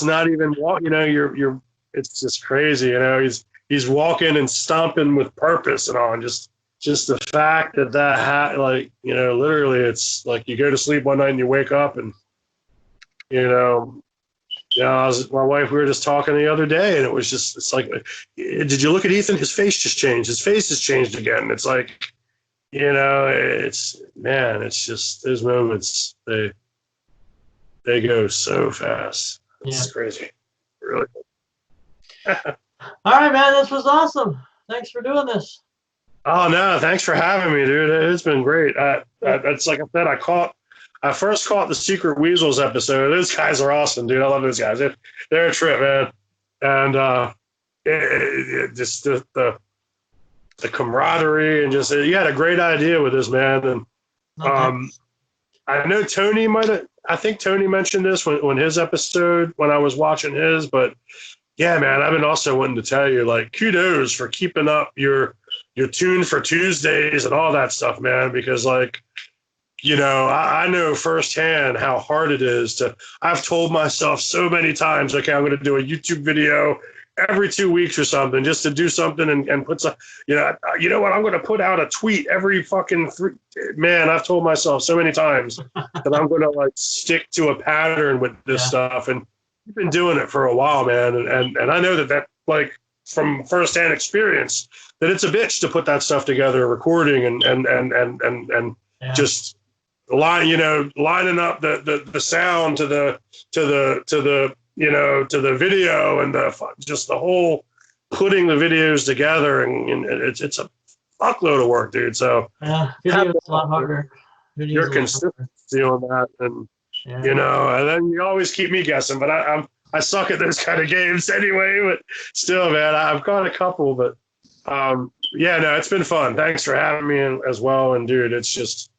not even walking, you're it's just crazy, he's walking and stomping with purpose and all, and just the fact that like, literally it's like you go to sleep one night and you wake up and, my wife, we were just talking the other day, and it's like, did you look at Ethan? His face just changed. His face has changed again. It's like, it's just those moments, they go so fast. It's crazy. Really. All right, man. This was awesome. Thanks for doing this. Oh no, thanks for having me, dude. It's been great. It's like I said, I first caught the Secret Weasels episode. Those guys are awesome, dude. I love those guys. They're a trip, man. And just the camaraderie, and just you had a great idea with this, man. And I know Tony I think Tony mentioned this when his episode, when I was watching his, but yeah, man, I've been also wanting to tell you, like, kudos for keeping up your tune for Tuesdays and all that stuff, man, because like, I know firsthand how hard it is I've told myself so many times, okay, I'm going to do a YouTube video every 2 weeks or something, just to do something and put some, you know what, I'm going to put out a tweet every fucking man, I've told myself so many times that I'm going to like stick to a pattern with this stuff. And you've been doing it for a while, man. And I know that like from firsthand experience that it's a bitch to put that stuff together, recording and just lining up the sound to the video and just the whole putting the videos together, and it's a fuckload of work, dude. So video is a lot harder. Your consistency on that, and and then you always keep me guessing, but I suck at those kind of games anyway. But still, man, I've got a couple, but no, it's been fun. Thanks for having me as well, and dude, it's just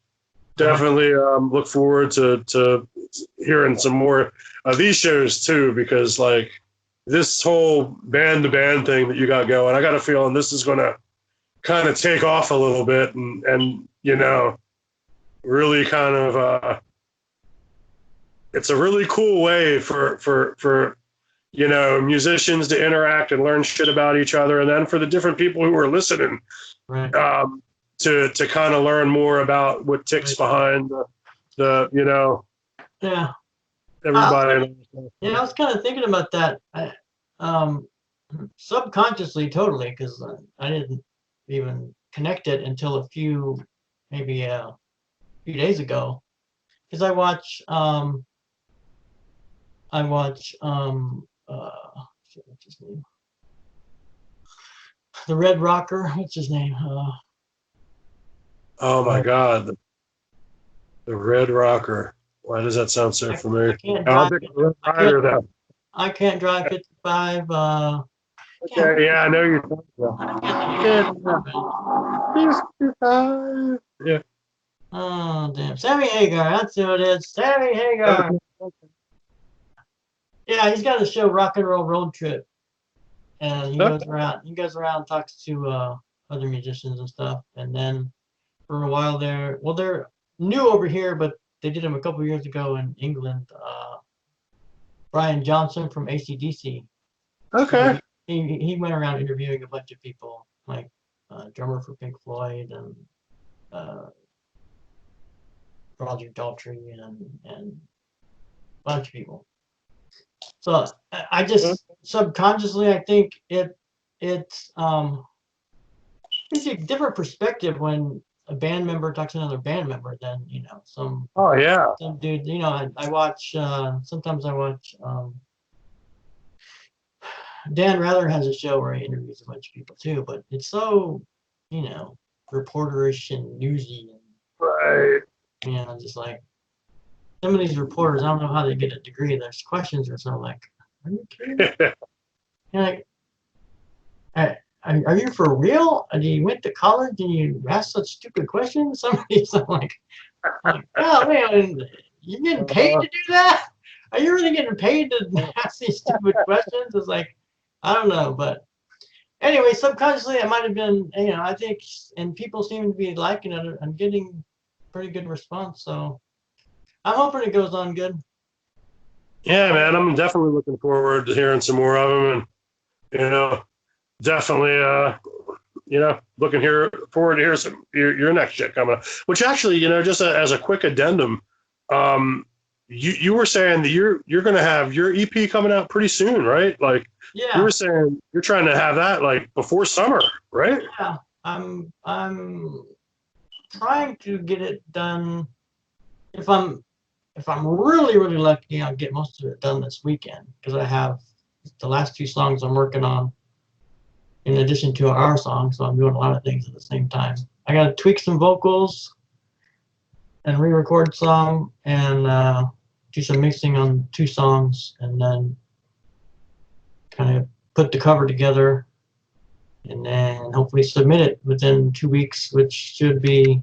definitely look forward to hearing some more of these shows too, because like this whole band to band thing that you got going, I got a feeling this is going to kind of take off a little bit, and really kind of it's a really cool way for musicians to interact and learn shit about each other, and then for the different people who are listening, right. To kind of learn more about what ticks behind the everybody. I was kind of thinking about that. Subconsciously, totally, because I didn't even connect it until maybe a few days ago. because I watch what's his name? The Red Rocker. What's his name? Oh my God, the Red Rocker. Why does that sound so familiar? I can't I don't drive. think Red Rider though. I can't drive 55. Okay, yeah, I know you're talking about. I can't think of it. Yeah. Oh damn, Sammy Hagar. That's who it is. Sammy Hagar. Yeah, he's got a show, Rock and Roll Road Trip, and he goes around. He goes around, and talks to other musicians and stuff. And then for a while there, well, they're new over here, but they did him a couple years ago in England. Brian Johnson from AC/DC. Okay. So he went around interviewing a bunch of people, like drummer for Pink Floyd and Roger Daltrey and a bunch of people. So I just subconsciously I think it's a different perspective when a band member talks to another band member than some dude. I watch sometimes I watch Dan Rather has a show where he interviews a bunch of people too, but it's so reporterish and newsy and Right. just like some of these reporters, I don't know how they get a degree. There's questions or something like, are you kidding me? Like, are you for real? And you went to college and you asked such stupid questions? Somebody's like, oh man, you're getting paid to do that? Are you really getting paid to ask these stupid questions? It's like, I don't know, but anyway, subconsciously it might have been, I think, and people seem to be liking it. I'm getting pretty good response, so I'm hoping it goes on good. Yeah, man, I'm definitely looking forward to hearing some more of them, and definitely, looking forward to hear some your next shit coming up. Which actually, just as a quick addendum, you were saying that you're going to have your EP coming out pretty soon, right? Like, Yeah. you were saying you're trying to have that like before summer, right? Yeah, I'm trying to get it done. If I'm really lucky, I'll get most of it done this weekend because I have the last two songs I'm working on in addition to our song, so I'm doing a lot of things at the same time. I got to tweak some vocals and re-record some and do some mixing on two songs and then kind of put the cover together and then hopefully submit it within 2 weeks, which should be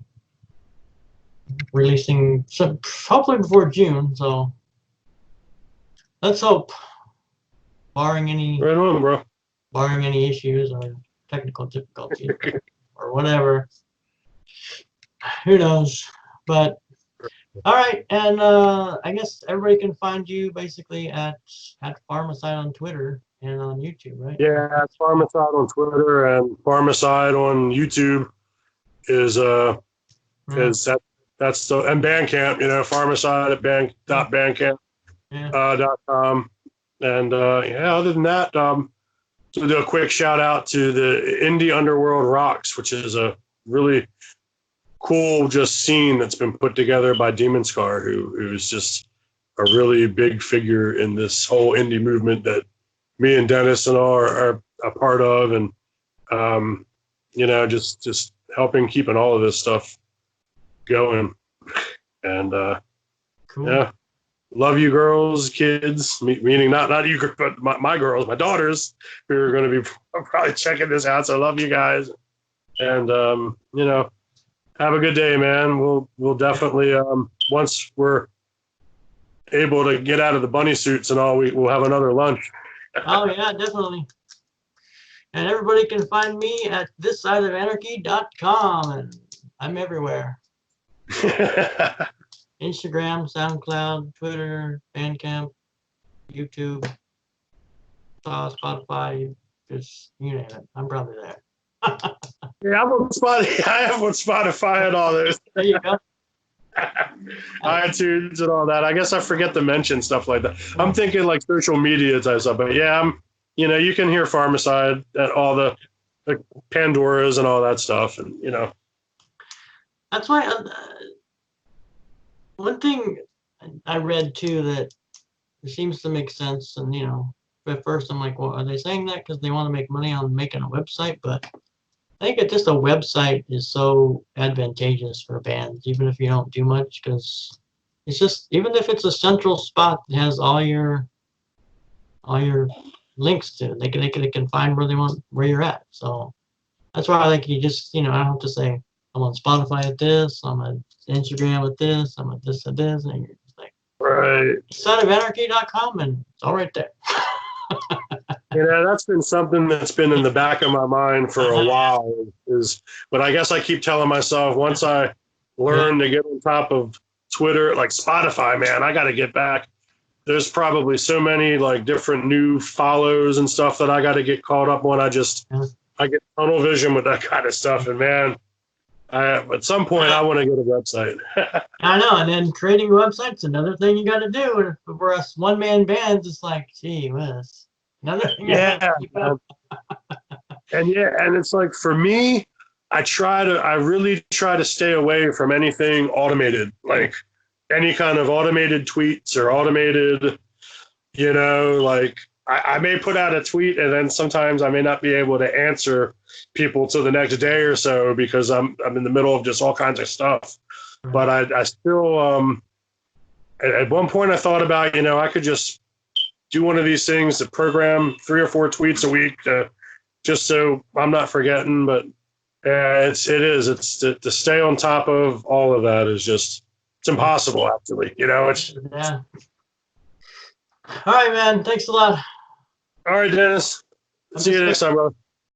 releasing hopefully before June. So let's hope, barring any Right on, bro. barring any issues or technical difficulties or whatever. Who knows? But all right, and I guess everybody can find you basically at Farmacyde on Twitter and on YouTube, right? Yeah, it's Farmacyde on Twitter and Farmacyde on YouTube is that's the and Bandcamp, Farmacyde at bandcamp.com. And other than that, to do a quick shout out to the Indie Underworld Rocks, which is a really cool just scene that's been put together by Demon Scar, who's just a really big figure in this whole indie movement that me and Dennis and all are a part of, and just helping keeping all of this stuff going. And Cool. yeah, love you girls, kids, meaning not you, but my girls, my daughters, who are going to be probably checking this out. So I love you guys, and have a good day, man. We'll definitely once we're able to get out of the bunny suits and all, we'll have another lunch. Oh yeah, definitely. And everybody can find me at thissideofanarchy.com, and I'm everywhere. Instagram, SoundCloud, Twitter, Bandcamp, YouTube, Spotify, just you name it. I'm probably there. Yeah, I'm on Spotify. I am on Spotify and all those. There you go. iTunes and all that. I guess I forget to mention stuff like that. I'm thinking like social media type stuff, but yeah, you can hear Farmacyde at all the Pandoras and all that stuff, and That's why one thing I read too that it seems to make sense, and at first I'm like, well, are they saying that because they want to make money on making a website? But I think just a website is so advantageous for bands, even if you don't do much, because it's just, even if it's a central spot that has all your links to, they can find where you're at. So that's why I think you just, I don't have to say I'm on Spotify at this, I'm on Instagram at this, I'm at this at this, and you're just like Right. sideofanarchy.com, and it's all right there. That's been something that's been in the back of my mind for a while. But I guess I keep telling myself once I learn to get on top of Twitter, like Spotify, man, I got to get back. There's probably so many like different new follows and stuff that I got to get caught up on. I get tunnel vision with that kind of stuff, and man, at some point I want to get a website. I know, and then creating websites, another thing you got to do. And for us one-man bands, it's like, gee whiz. Another thing. Yeah. And it's like, for me, I really try to stay away from anything automated, like any kind of automated tweets or automated, like I may put out a tweet and then sometimes I may not be able to answer people till the next day or so because I'm in the middle of just all kinds of stuff. But I still, at one point I thought about, I could just do one of these things to program 3 or 4 tweets a week just so I'm not forgetting. But it's to stay on top of all of that is just, it's impossible actually. It's yeah. All right, man. Thanks a lot. All right, Dennis. See you next time, bro.